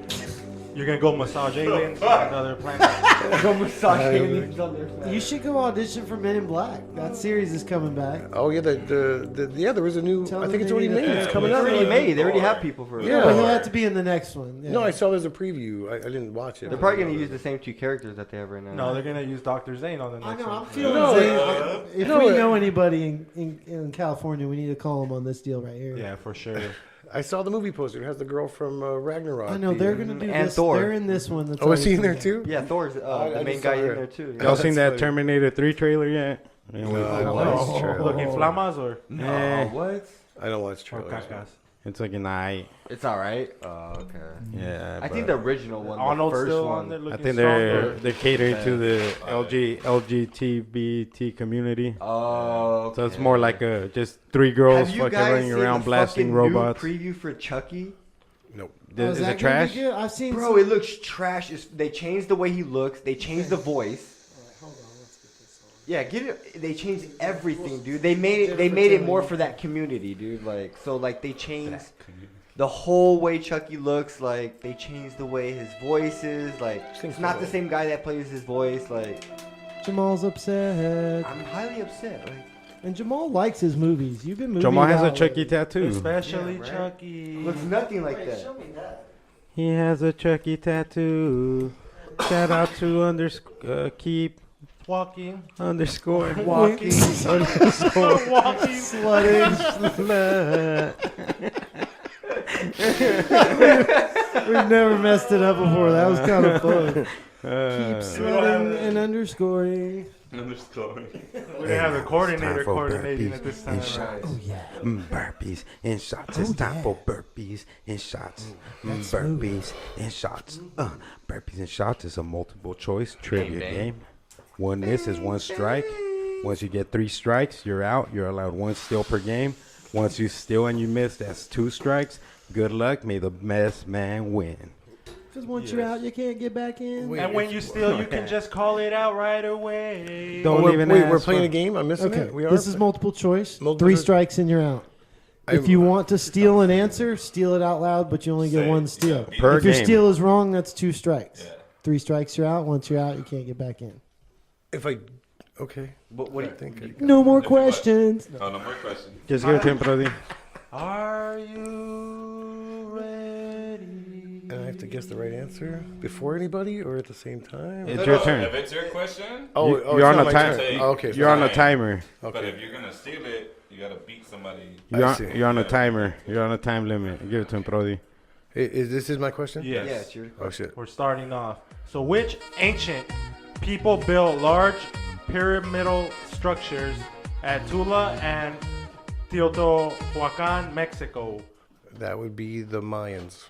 You're gonna go massage aliens on another planet. Go massage aliens on their You should go audition for Men in Black. That series is coming back. Oh yeah, there was a new. Tell I them think it's they already need a made. It's therapist. coming It's out. already made. They already have people for it. Yeah. But he'll have to be in the next one. Yeah. No, I saw there's a preview. I didn't watch it. They're probably gonna use the same 2 characters that they have right now. No, they're gonna use Dr. Zane on the I next know. I'm one. feeling No, Zane. If no, we know anybody in California, we need to call him on this deal right here. Yeah, for sure. I saw the movie poster. It has the girl from Ragnarok. I know they're gonna do And this. Thor. They're in this one. That's Oh, is he in already there coming too? Yeah, Thor's I the main just guy saw in her. there too. Y'all seen that funny. Terminator 3 trailer yet? Yeah, No, I don't watch trailers. Looking flamas or No, what? I don't watch or trailers. cacas? it's like an eye. It's all right. Oh, okay. Yeah, I think the original one, Arnold's the first still one. on there I looking think strong. they're catering to the LGBT community. Oh, So it's more like just 3 girls Have you fucking guys running seen around the blasting fucking robots. new preview for Chucky? Nope. Oh, Is that it gonna trash? be good? I've seen. Bro, it looks trash. They changed the way he looks. They changed the voice. Hold on, let's get this on. Yeah, get it. They changed everything, dude. They made it. They made it more for that community, dude. Like, so, like, they changed the whole way Chucky looks. Like, they changed the way his voice is. Like, it's not the same guy that plays his voice. Like, Jamal's upset, I'm highly upset. Like, and Jamal likes his movies. You've been moving. Jamal has a out Chucky lately. tattoo. Especially Yeah, right? Chucky. looks nothing like that. Show me that. He has a Chucky tattoo. Shout out to keep Walking. underscore Walking. underscore Walking. slutting slut. We've never messed it up before. That was kind of fun. Keep Uh, slutting and underscoring. Underscore. We have the Time coordinator for coordinating burpees at this and time. shots. Oh yeah. Burpees and shots. It's time for burpees and shots. Burpees and shots. Burpees and shots is a multiple choice trivia game. One miss is 1 strike. Once you get 3 strikes, you're out. You're allowed 1 steal per game. Once you steal and you miss, that's 2 strikes. Good luck. May the best man win. Because once you're out, you can't get back in. And when you steal, you can just call it out right away. Don't Wait, even we're ask playing for- a game. I'm missing Okay, it. We are. this is multiple choice. Multiple 3 choice. strikes and you're out. If you want to steal an answer, steal it out loud, but you only get 1 steal. Per If your game. steal is wrong, that's 2 strikes. 3 strikes, you're out. Once you're out, you can't get back in. If I, okay. What do you think? No more questions. Oh, no more questions. Just give it to him, Brody. Are you ready? And I have to guess the right answer before anybody or at the same time? It's your If turn. it's your question, You're it's on not a my timer. turn. Oh, okay. You're on a fine. timer. but if you're gonna steal it, you gotta beat somebody. see. You're on a timer. You're on a time limit. Give it to him, Brody. This is my question? Yes. Yeah, it's your. Oh, shit. We're starting off. So, which ancient people built large pyramidal structures at Tula and Teotihuacan, Mexico? That would be the Mayans.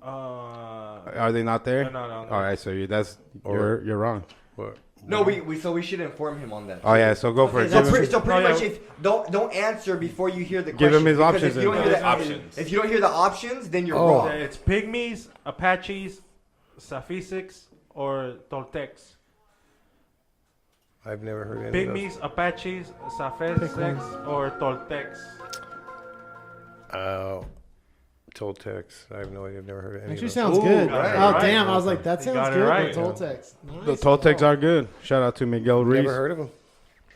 Are they not there? No. All right, so you're wrong. What? No, we should inform him on that. Oh yeah, so go for it. So, Give him- pretty Oh, much, yeah. if don't answer before you hear the Give question. him his because options If you, don't then. hear the, Options. if you don't hear the options, then you're Oh. wrong. It's Pygmies, Apaches, Safisecs, or Toltecs. I've never heard any of Pygmies, Apaches, Safisecs, or Toltecs. those. Toltecs. I have no idea. I've never heard of any Actually of those. sounds Ooh, good. right, Oh, right. damn. I was like, that You sounds got it good. right. The Toltecs. Nice. The Toltecs are good. Shout out to Miguel Ruiz. Never heard of them.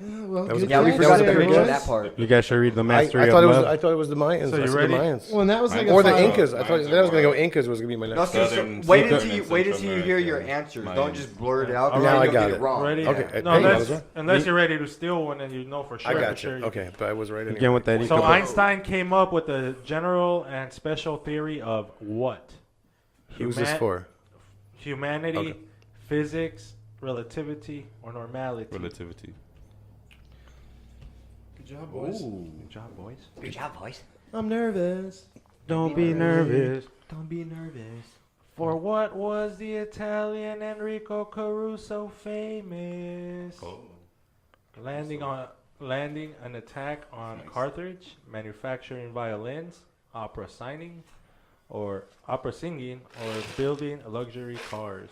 Well, That was good a- Yeah, we catch forgot to there, mention boys. that part. You guys should read the I Mastery thought it of was. Love. I thought it was the Mayans. So I you said ready? the Mayans. Well, and that was like a Or the final- Incas. I thought Mine's that I was gonna go more- Incas was gonna be my No, next. so, Southern- wait Southern until you and wait until Central you hear your American answers. Mayans. Don't just blurt it out. All because right. then Now I you'll got get it. it wrong. Ready? Okay, No, hey, unless, I was right. unless you're ready to steal one, then you know for sure. I for got sure you. Okay, but I was right anyway. Again with that. So Come- Einstein came up with a general and special theory of what? Who's this for? Humanity, Okay. physics, relativity, or normality. Relativity. Good job, boys. Good job, boys. Good job, boys. I'm nervous. Don't be nervous. Don't be nervous. For what was the Italian Enrico Caruso famous? Oh. Landing an attack on Carthage, manufacturing violins, opera singing, or building luxury cars.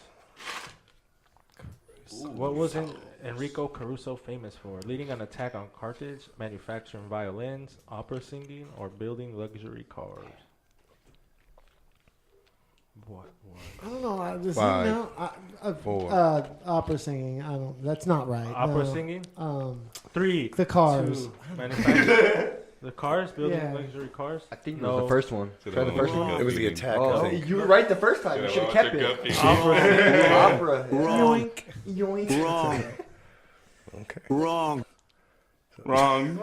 What was Enrico Caruso famous for? Leading an attack on Carthage, manufacturing violins, opera singing, or building luxury cars. What? I don't know. Does he Five, know? four. Opera singing. I don't. That's not right. Opera no. singing. 3. The Cars. 2. Manufacturing. The cars, building Yeah. luxury cars. I think it No. was the first one. So Try the first one. It was the attack. I Oh, think. you were right the first time. You should have kept it. Opera singing. Opera. Yoink. Yoink. Wrong. Okay. Wrong. Wrong.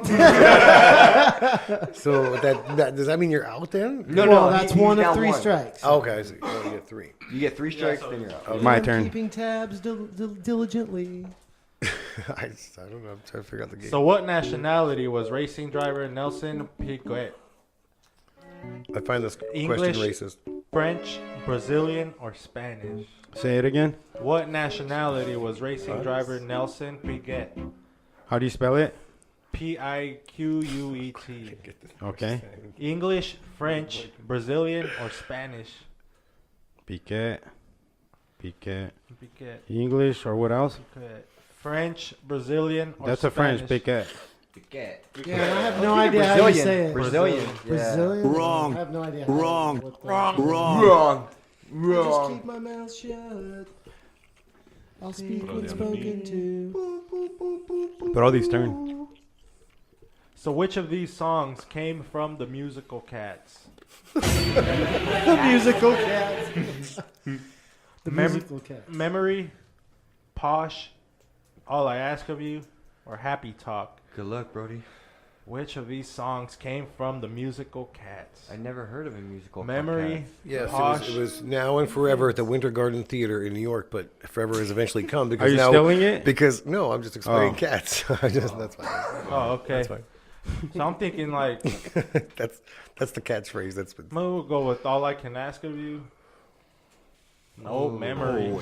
So that does that mean you're out then? No, Well, no, that's he's one of down 3 one. strikes. Okay, I see. You only get 3. You get 3 strikes, then you're out. My I'm turn. Keeping tabs diligently. I don't know. I'm trying to figure out the game. So, what nationality was racing driver Nelson Piquet? I find this English. question racist. French, Brazilian, or Spanish? Say it again. What nationality was racing driver Nelson Piquet? How do you spell it? Piquet. Okay. English, French, Brazilian, or Spanish? Piquet. Piquet. Piquet. English or what else? Piquet. French, Brazilian, or That's a Spanish? French Piquet. Yeah, I have no idea how you say it. Brazilian. Brazilian? Wrong. I have no idea. Wrong. Wrong. Wrong. Just keep my mouth shut. I'll speak when spoken to. But all these turn. So, which of these songs came from the musical Cats? The musical cats. The musical cats. Memory, Posh, All I Ask of You, or Happy Talk? Good luck, Brody. Which of these songs came from the musical Cats? I never heard of a musical. Memory, Yes, Posh. it was Now and Forever at the Winter Garden Theater in New York, but Forever has eventually come because Are you now stealing it? because no, I'm just explaining Oh. cats. That's fine. Oh, okay. That's fine. So I'm thinking like, That's the catchphrase. That's been. we'll go with All I Can Ask of You. No Memory. Oh,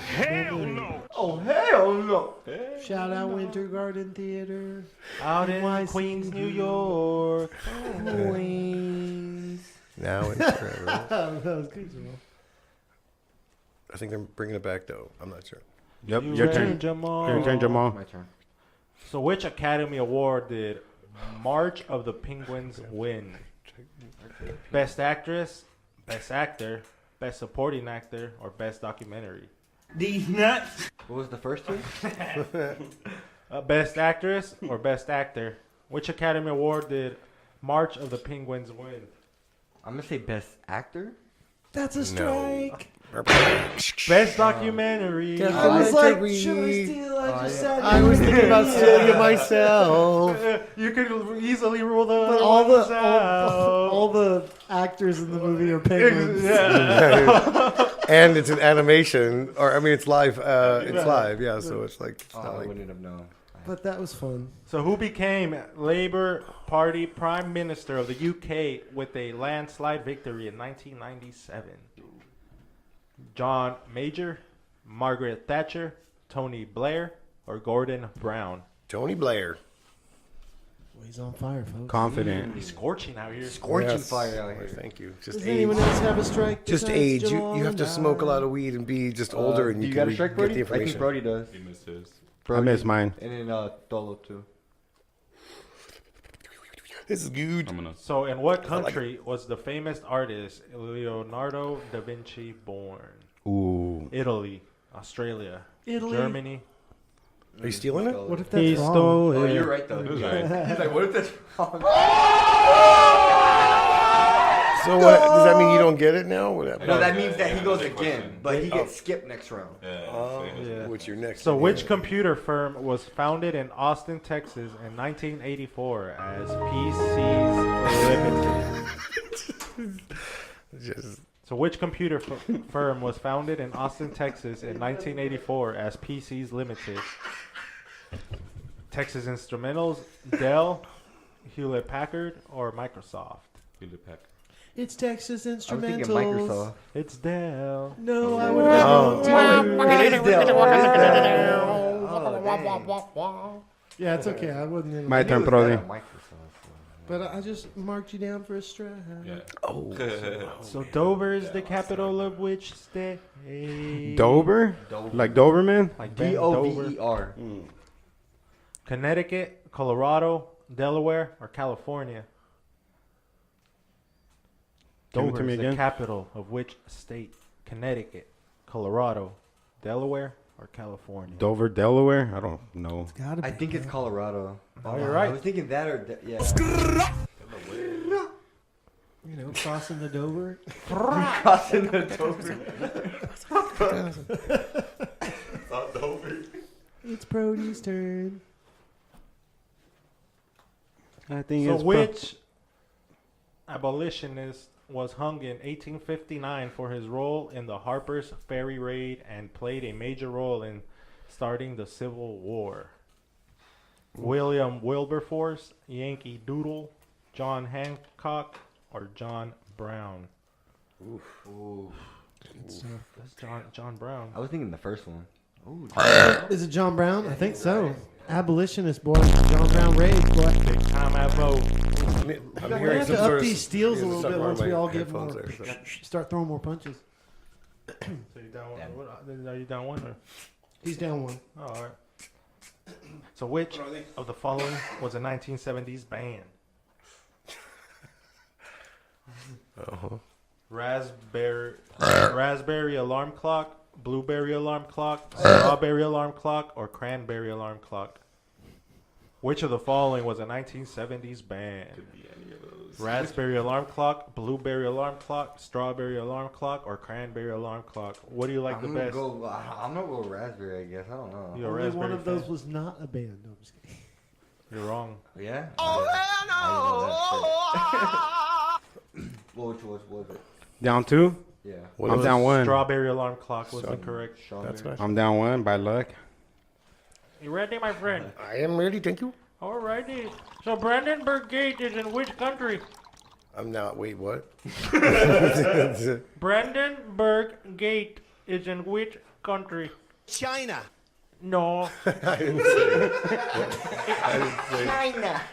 hell no. Shout out Winter Garden Theater. Out in NYC. Queens, New York. Queens. Now and Forever. That was good. I think they're bringing it back though. I'm not sure. Yep. You Your ready, turn. Jamal? Your turn, Jamal. My turn. So which Academy Award did March of the Penguins win? Best Actress, Best Actor, Best Supporting Actor, or Best Documentary? What was the first two? Best Actress or Best Actor? Which Academy Award did March of the Penguins win? I'm gonna say best actor. That's a strike. Best Documentary. I was like, should I steal? I just said I was thinking about stealing it myself. You could easily rule the But other all ones the out. all the actors in the movie are penguins. Yeah. And it's an animation, or I mean, it's live. It's live, yeah. So it's like it's Oh, not I like wouldn't have known. But that was fun. So who became Labour Party Prime Minister of the UK with a landslide victory in 1997? John Major, Margaret Thatcher, Tony Blair, or Gordon Brown? Tony Blair. Well, he's on fire, folks. Confident. He's scorching out here. Scorching Yes. fire out here. Thank you. Just Does age. anyone else have a strike? Just besides age. Jamal You have to and smoke a I? lot of weed and be just older, and Do you you can got a strike, get Brody? the I think information. Brody does. He missed his. I missed mine. And then Dolo too. This is good. I'm gonna. So in what like country was the famous artist Leonardo da Vinci born? Ooh. Italy, Australia, Italy. Germany. Are you stealing it? What if that's He wrong? stole Oh, it. you're right though. He was right. He's like, what if that's wrong? So what, does that mean you don't get it now? What happened? No, that means that he goes Big again, question. but he gets skipped next round. Oh, Yeah. what's your next? So one? which computer firm was founded in Austin, Texas in 1984 as PCs Limited? Just, So which computer firm was founded in Austin, Texas in 1984 as PCs Limited? Texas Instrumentals, Dell, Hewlett Packard, or Microsoft? Hewlett Packard. It's Texas I was Instrumentals. thinking Microsoft. It's Dell. No, I would have known too. It is Dell. Yeah, it's okay. I wouldn't. Even, My turn, Brody. but I just marked you down for a strike. Yeah. oh, So Dover is the capital of which state? Dover? Like Doberman? Like Ben Dover. Connecticut, Colorado, Delaware, or California? Give it to Dover me is the again. capital of which state? Connecticut, Colorado, Delaware, or California? Dover, Delaware. I don't know. Gotta be. I think it's Colorado. Oh, you're I right. was thinking that or yeah. You know, crossing the Dover. Crossing the Dover. It's Brody's turn. I think So it's which abolitionist was hung in 1859 for his role in the Harper's Ferry raid and played a major role in starting the Civil War? William Wilberforce, Yankee Doodle, John Hancock, or John Brown? Ooh. That's John Brown. I was thinking the first one. Ooh. Is it John Brown? I think so. Abolitionist, boy. John Brown raid, boy. Big time Avo. I'm We hearing have some to sort up of these steals a yeah, little something bit wrong once with we my all get headphones more. there, so. Start throwing more punches. So you down one? Are you down one? Or? He's down one. Oh, all right. So which of the following was a 1970s band? Uh-huh. Raspberry alarm clock, blueberry alarm clock, strawberry alarm clock, or cranberry alarm clock? Which of the following was a 1970s band? Raspberry alarm clock, blueberry alarm clock, strawberry alarm clock, or cranberry alarm clock? What do you like the I'm best? gonna go raspberry, I guess. I don't know. You're a Only raspberry one of fan? those was not a band. No, I'm just kidding. You're wrong. Yeah? What was it? down 2. Yeah. What I'm was- down 1. Strawberry alarm clock was Straw- incorrect. That's right. I'm down 1 by luck. You ready, my friend? I am ready, thank you. Alrighty. So Brandenburg Gate is in which country? I'm not. Wait, what? Brandenburg Gate is in which country? China. No. I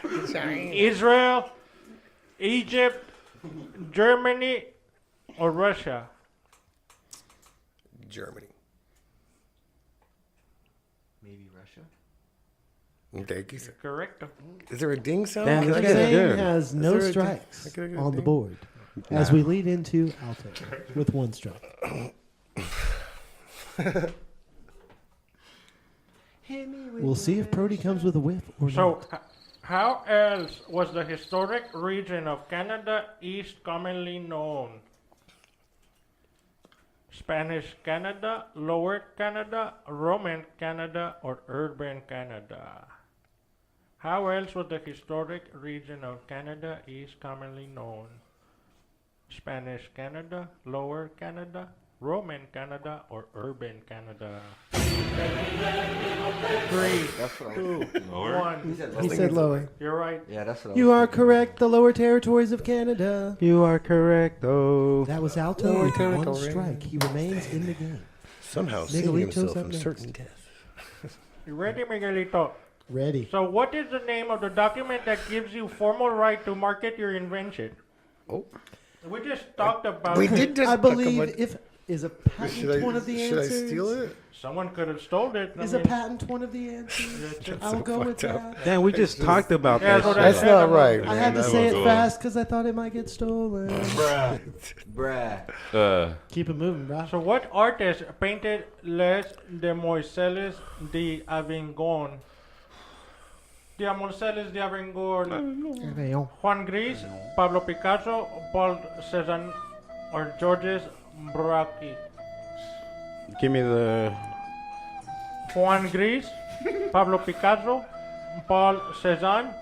didn't say. Israel, Egypt, Germany, or Russia? Germany. Maybe Russia? Thank you, sir. Correct. Is there a ding sound? Damn, Can I this get guy's a- Zane good. has Is no there a ding? strikes Can I get a on the ding? board as we lead into Alto with 1 strike. We'll see if Brody comes with a whiff or So, not. how else was the historic region of Canada East commonly known? Spanish Canada, Lower Canada, Roman Canada, or Urban Canada? How else was the historic region of Canada East commonly known? Spanish Canada, Lower Canada, Roman Canada, or Urban Canada? 3, That's what I 2, Lower? 1. He said lower. You're right. Yeah, that's what I You was are thinking. correct. The lower territories of Canada. You are correct, though. That was Alto Lower with 1 territory. strike. He remains in the game. Somehow seeing Miguelito's himself up in next. certain death. You ready, Miguelito? Ready. So, what is the name of the document that gives you formal right to market your invention? Oh, We just talked about we it. did just I talk believe about- if is a patent Should I, one of the should I answers. steal it? Someone could have stole it. Is a patent one of the answers? I'll go with that. Damn, we just talked about Yeah, that. so shit. That's not right, I man. had to That say was- it fast because I thought it might get stolen. Bruh. Keep it moving, bro. So, what artist painted Les Demoiselles d'Avignon? Demoiselles d'Avignon. Juan Gris, Pablo Picasso, Paul Cézanne, or Georges Braque? Give me the. Juan Gris, Pablo Picasso, Paul Cézanne,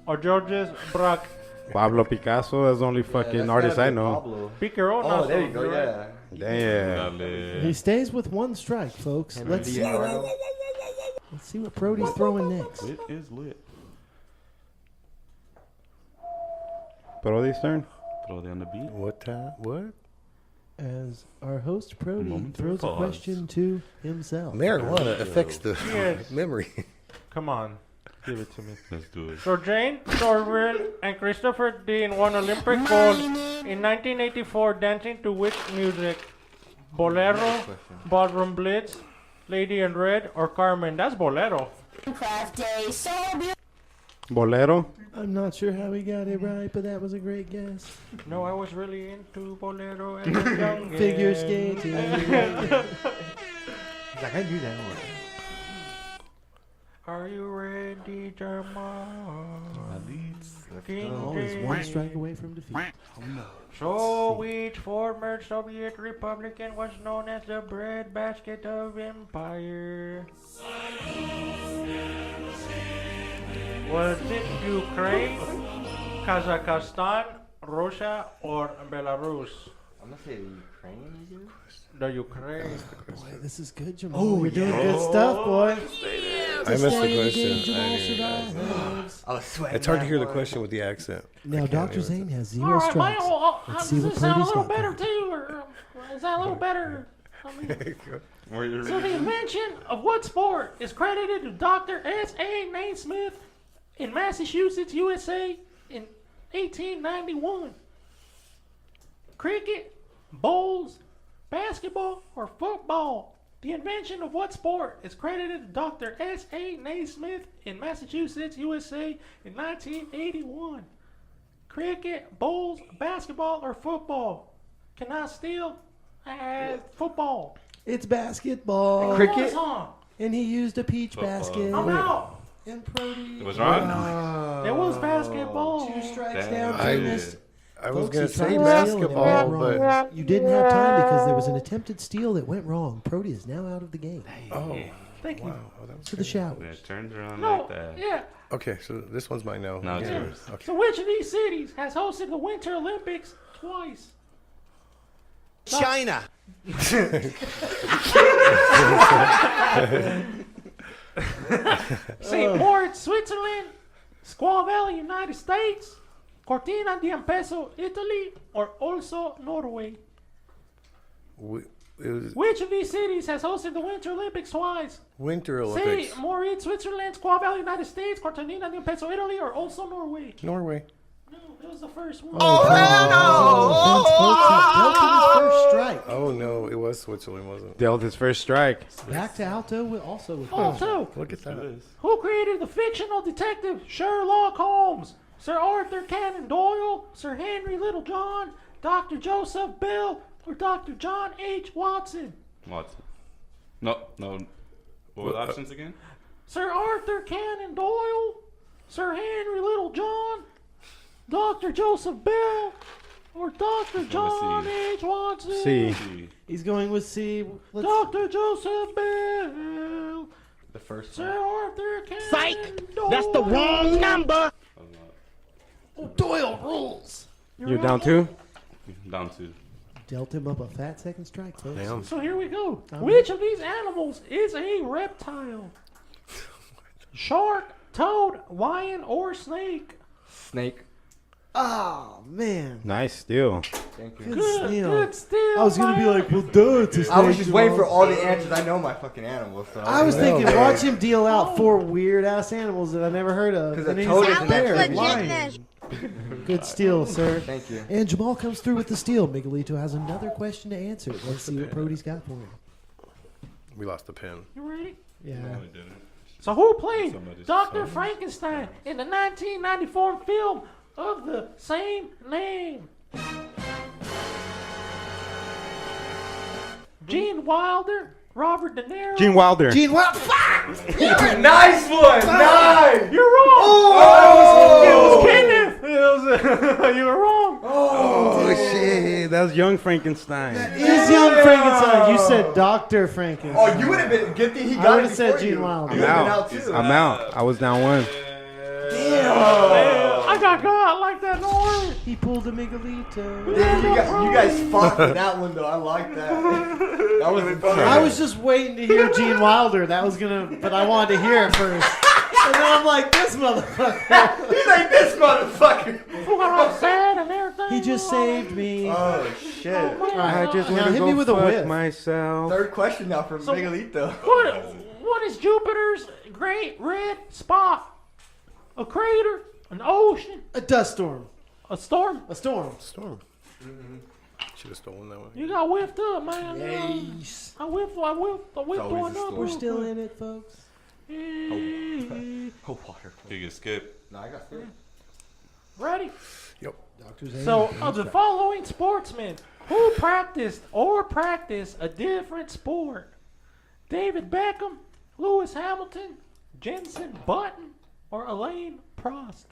or Georges Braque? Pablo Picasso. That's the only fucking artist I know. Pick your own. Oh, also, there you go, you're right. yeah. Damn. He stays with 1 strike, folks. Let's see what Brody's throwing next. It is lit. Brody's turn. Throw it on the beat. What time? What? As our host Brody Moment of throws a pause. question to himself. Marijuana affects the Yes. memory. Come on, give it to me. Let's do it. So Jane Thorville and Christopher Dean won Olympic gold in 1984 dancing to which music? Bolero, Ballroom Blitz, Lady in Red, or Carmen? That's Bolero. Craft day, so beautiful. Bolero. I'm not sure how he got it right, but that was a great guess. No, I was really into Bolero as a young Figure skating. He's like, I knew that one. Are you ready, Jamal? Always one strike away from defeat. So each former Soviet Republican was known as the breadbasket of empire. Was it Ukraine, Kazakhstan, Russia, or Belarus? I'm gonna say Ukraine, I guess. The Ukraine. Boy, this is good, Jamal. You're doing good stuff, boy. I missed the Stay in question. game, Jamal I didn't hear that. survives. I was sweating. It's hard to that hear the hard. question with the accent. Now, can't Dr. hear it. Zane has All 0 right, strikes. Let's see does what it sound a Cody's little got better for too, or is that a little better? I mean, so the invention of what sport is credited to Dr. S.A. Naismith in Massachusetts, USA in 1891? Cricket, bowls, basketball, or football? The invention of what sport is credited to Dr. S.A. Naismith in Massachusetts, USA in 1981? Cricket, bowls, basketball, or football? Can I steal? Football. It's basketball. Cricket? And he used a peach Football. basket. I'm out. And Brody. It was wrong. It was basketball. 2 strikes Damn. down I- from this. I was Folks, gonna he tried say to steal and it went basketball, wrong. but You didn't have time because there was an attempted steal that went wrong. Brody is now out of the game. oh Thank you. wow, oh, that was To the shower. Yeah, turned around No, like that. yeah. okay. So this one's mine now. Now it's Yeah. yours. Okay. So which of these cities has hosted the Winter Olympics twice? China. St. Moritz, Switzerland, Squaw Valley, United States, Cortina d'Ampezzo, Italy, or also Norway? It was Which of these cities has hosted the Winter Olympics twice? Winter Olympics. St. Moritz, Switzerland, Squaw Valley, United States, Cortina d'Ampezzo, Italy, or also Norway? Norway. No, it was the first one. Oh, Vince, folks, he dealt him his first strike. Oh no, it was Switzerland, wasn't it? Dealt his first strike. Back to Alto with also with Also, Look at that. who created the fictional detective Sherlock Holmes? Sir Arthur Conan Doyle, Sir Henry Littlejohn, Dr. Joseph Bell, or Dr. John H. Watson? Watson. No. What were the options again? Sir Arthur Conan Doyle, Sir Henry Littlejohn, Dr. Joseph Bell, or Dr. John H. Watson? C. He's going with C. Let's, Dr. Joseph Bell, The first Sir one. Arthur Conan Psych! Doyle. That's the wrong number. Doyle rules. You're down 2? Down to. Dealt him up a fat second strike, folks. Damn. So here we go. Which of these animals is a reptile? Shark, toad, lion, or snake? Snake. Oh, man. Nice steal. Thank you. Good steal. Good steal. I was going to be like, well, duh, it's a snake. I was just waiting for Jamal. all the answers. I know my fucking animals. So I was No, thinking, man. watch him deal out 4 weird-ass animals that I never heard of. 'Cause And a he's toad like, is an bear, actual lion. Good steal, sir. Thank you. And Jamal comes through with the steal. Miguelito has another question to answer. Let's see what Brody's got for him. We lost the pen. You ready? Yeah. No, we didn't. So who played Somebody's Dr. phone. Frankenstein in the 1994 film of the same name? Gene Wilder, Robert De Niro. Gene Wilder. Gene Wild. Nice one. Nice. You're wrong. Oh! It was Kenneth. You were wrong. Oh, shit. That was Young Frankenstein. Is Young Frankenstein? You said Dr. Frankenstein. Oh, you would have been. Good thing he I got would it have said before you. Gene Wilder. You I'm would've been out. too. I'm out. I was down 1. I got God like that. Don't worry. He pulled a Miguelito. Damn, you guys fought for that one though. I like that. That was fun. I was just waiting to hear Gene Wilder. That was gonna, but I wanted to hear it first. And then I'm like, this motherfucker. He's like this motherfucker. Fool got all sad and everything. He just saved me. Oh shit. I just Now want to hit me go with a fuck whiff. myself. Third question now from So- Miguelito. What is Jupiter's great red spot? A crater, an ocean, A dust storm. a storm? A storm. Storm. Should have stolen that one. You got whiffed up, man. Yes. I whiffed always one a up. storm. We're still in it, folks. Oh, water. You can skip. No, I got scared. Ready? Yep. Dr. Zane. So, of the following sportsmen who practiced or practice a different sport: David Beckham, Lewis Hamilton, Jensen Button, or Elaine Prost?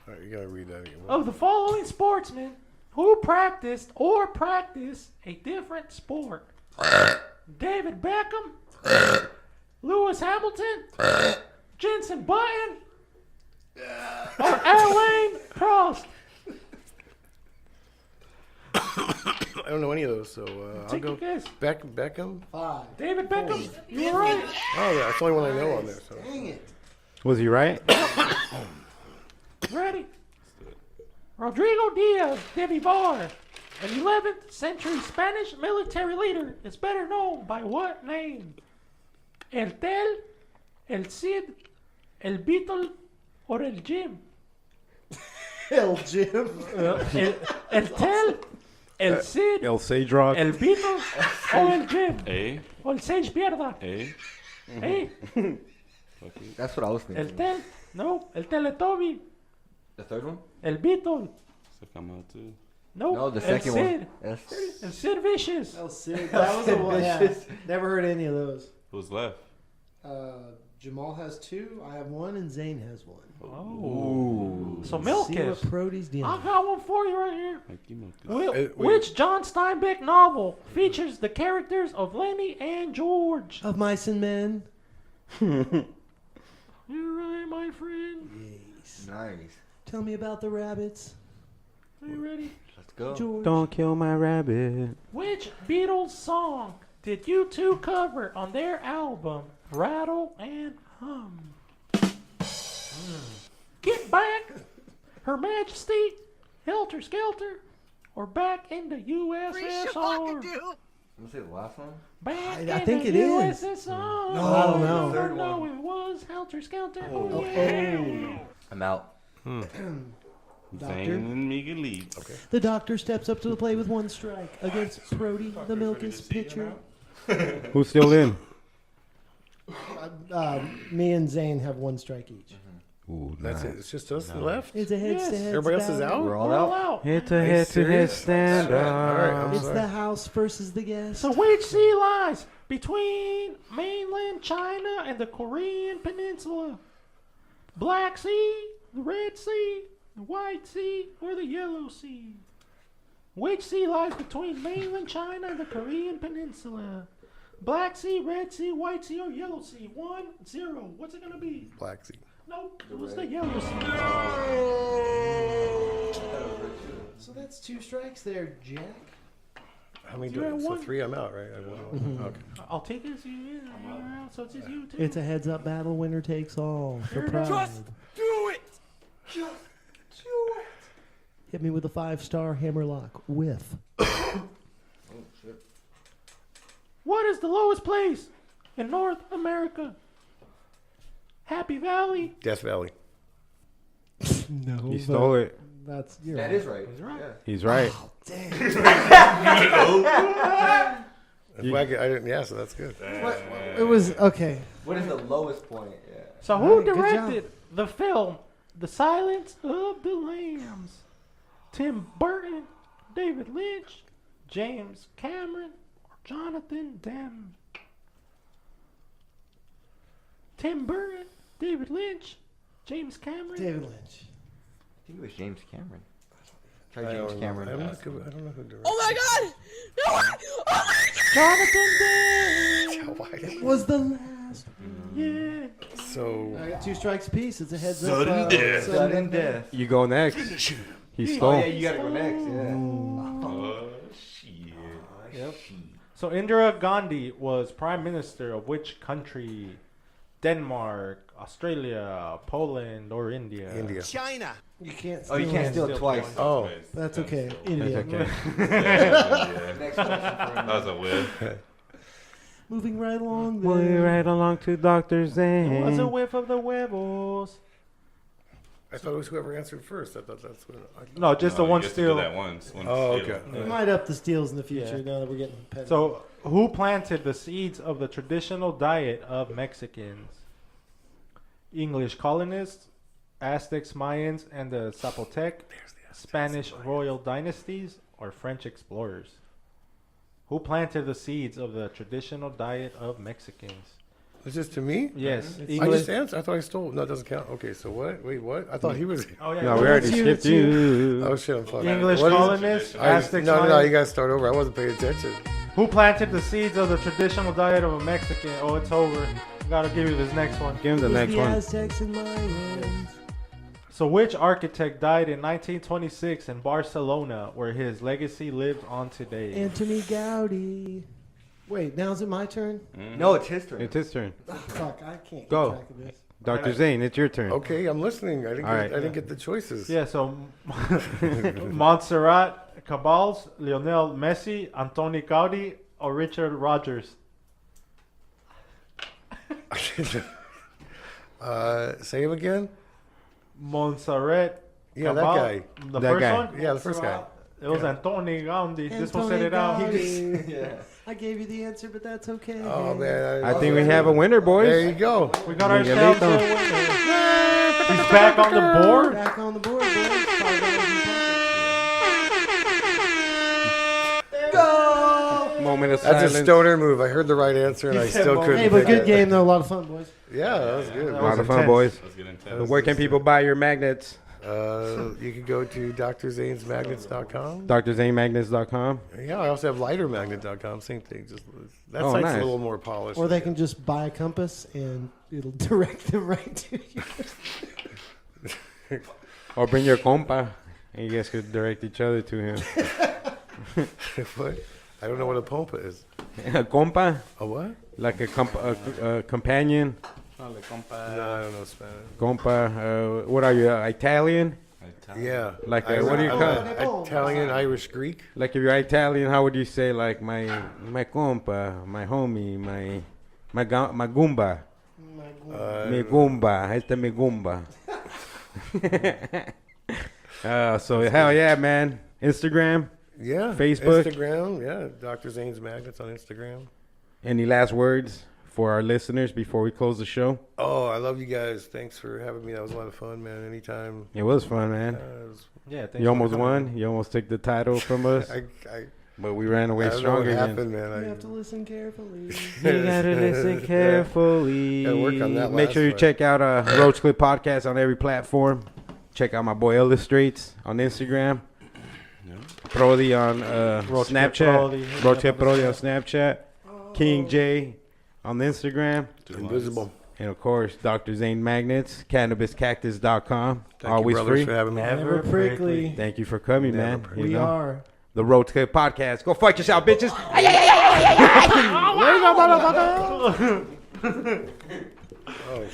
All right, you gotta read that again. Of the following sportsmen who practiced or practice a different sport: David Beckham, Lewis Hamilton, Jensen Button, or Elaine Prost? I don't know any of those, so I'll Take go a guess. Beckham. 5. David Beckham, you were right. Oh, yeah, that's the only one I know on there. So. Dang it. Was he right? Ready? Rodrigo Diaz de Vivar, an 11th century Spanish military leader, is better known by what name? El Tel, El Cid, El Beetle, or El Jim? Hell, Jim. El Tel, El Cid, El Sadrock. El Beetle, or El Jim? A. O El Sage Pierda. A. Eh? That's what I was El thinking. Tel, no, El Teletubby, The third one? El Beetle, So come out too. no, No, the El second Cid, one. That's El Cid Vicious. El Cid. That was a one. Yeah. Never heard any of those. Who's left? Jamal has 2. I have 1, and Zane has 1. Oh. So milk See what is. Prody's doing. I got one for you right here. Mikey Milk. Wait. Which John Steinbeck novel features the characters of Lenny and George? Of Mice and Men. You're right, my friend. Yes. nice. Tell me about the rabbits. Are you ready? Let's go. George. Don't kill my rabbit. Which Beatles song did you two cover on their album Rattle and Hum? Get Back, Her Majesty, Helter Skelter, or Back into USSR? I'm gonna say the last one. Back I think into it is. USSR. No, I don't know. I Third know one. it was Helter Skelter. Oh. Oh, yeah. I'm out. Zane Doctor. and Miguelito. Okay. The doctor steps up to the plate with 1 strike against Prody, the Milkus pitcher. Who's still in? Me and Zane have 1 strike each. Ooh, That's it. It's just us left. It's a heads-to-heads Everybody else is battle. out. We're all All out. out. It's a Are you head-to-head serious? stand All right, I'm It's sorry. the house versus the guest. So which sea lies between mainland China and the Korean Peninsula? Black Sea, the Red Sea, the White Sea, or the Yellow Sea? Which sea lies between mainland China and the Korean Peninsula? Black Sea, Red Sea, White Sea, or Yellow Sea? 1, 0. What's it gonna be? Black Sea. Nope, it was the Yellow Sea. So that's 2 strikes there, Jack. How many You're do I? at So one. 3 I'm out, right? I won. Okay. I'll take it as you in. You're out, so it's just you two. It's a heads-up battle. Winner takes all. For Fair pride. enough. Hit me with a 5-star hammerlock with. What is the lowest place in North America? Happy Valley. Death Valley. No, He stole it. That's you're That right. is right. He's right. Yeah. He's right. I didn't. Yeah, so that's good. It was okay. What is the lowest point? Yeah. So who Alright, good directed the film The Silence of the Lambs? Tim Burton, David Lynch, James Cameron, or Jonathan Demme? Tim Burton, David Lynch, James Cameron. David Lynch. I think it was James Cameron. Try I James don't Cameron. know. I don't know who directed. Oh my god! No! Oh my Jonathan Demme. Was the last. Yeah. So I got 2 strikes apiece. It's a heads Sudden up. death. Sudden death. You go next. He Oh stole. yeah, you gotta go next. Yeah. Oh, shit. Yep. So Indira Gandhi was prime minister of which country? Denmark, Australia, Poland, or India? India. China! You can't. Oh, you steal can't it. steal it twice. Oh, That's okay. That's Idiot. okay. Yeah. Next question for That was a whiff. Moving right along. We'll There. right along to Dr. It was a Zane. whiff of the huevos. I thought it was whoever answered first. I thought that's what. No, just No, the you one get to do steal. that once. One Oh, steal. okay. We might up the steals in the future Yeah. now that we're getting petty. So, who planted the seeds of the traditional diet of Mexicans? English colonists, Aztecs, Mayans, and the Zapotec, Spanish royal dynasties, or French explorers? Who planted the seeds of the traditional diet of Mexicans? Is this to me? Yes, I English. just answered. I thought I stole. No, it doesn't count. Okay, so what? Wait, what? I thought he was. Oh yeah. No, we already skipped you. Oh shit, I'm fucking. English What is- colonists, I- Aztecs, No, Mayans. you gotta start over. I wasn't paying attention. Who planted the seeds of the traditional diet of a Mexican? Oh, it's over. Gotta give you this next one. Give him the next one. Aztecs and Mayans. So, which architect died in 1926 in Barcelona, where his legacy lives on today? Anthony Gaudi. Wait, now is it my turn? No, it's his turn. It's his turn. Oh, fuck, I can't Go. keep track of this. Dr. Zane, it's your turn. Okay, I'm listening. I All right. didn't get the choices. Yeah, so Montserrat Cabals, Lionel Messi, Anthony Gaudi, or Richard Rogers? Say him again. Montserrat Yeah, that Cabal- guy. The That first guy. one? Yeah, the first guy. It was Yeah. Anthony Gaudi. This one Anthony said it out. Gaudi. Yeah. I gave you the answer, but that's okay. Oh man, I think we have a winner, There you boys. go. We got Miguelito. ourselves a winner. He's back on the board. Back on the board, boys. $5 Go! Moment of That's silence. a stoner move. I heard the right answer and I still couldn't. Hey, but pick good it. game though. A lot of fun, boys. Yeah, that was good. A That lot was of fun, intense. boys. Let's get intense. Where can people buy your magnets? You can go to drzanesmagnets.com. DrZaneMagnets.com. Yeah, I also have lightermagnet.com. Same thing. Just that Oh, site's nice. a little more polished. Or they can just buy a compass and it'll direct them right to you. Or bring your compa. And you guys could direct each other to him. What? I don't know what a pompa is. A compa? A what? Like a companion. No, I don't know Spanish. Compa. What are you, Italian? Yeah. Like what do you call it? Italian, Irish, Greek. Like if you're Italian, how would you say like my compa, my homie, my gumba? Mi gumba. Este mi gumba. So hell yeah, man. Instagram. Yeah. Facebook. Instagram. Yeah. Dr. Zane's Magnets on Instagram. Any last words for our listeners before we close the show? Oh, I love you guys. Thanks for having me. That was a lot of fun, man. Anytime. It was fun, man. It was- Yeah, thanks You for almost coming. won. You almost took the title from us, I but we ran away don't know what stronger. happened, You man. have to listen carefully. You gotta listen carefully. Gotta work on that Make last sure you part. check out Roach Clip Podcast on every platform. Check out my boy Illustrates on Instagram. Prodi on Roach Clip Snapchat. Prodi. Roach Clip Prodi on Snapchat. King J on Instagram. Invisible. And of course, Dr. Zane Magnets, CannabisCactus.com. Thank Always you, brothers, free. for having me. Never prickly. Thank you for coming, Never man. prickly. You We know, are. the Roach Clip Podcast. Go fuck yourself, bitches. Oh,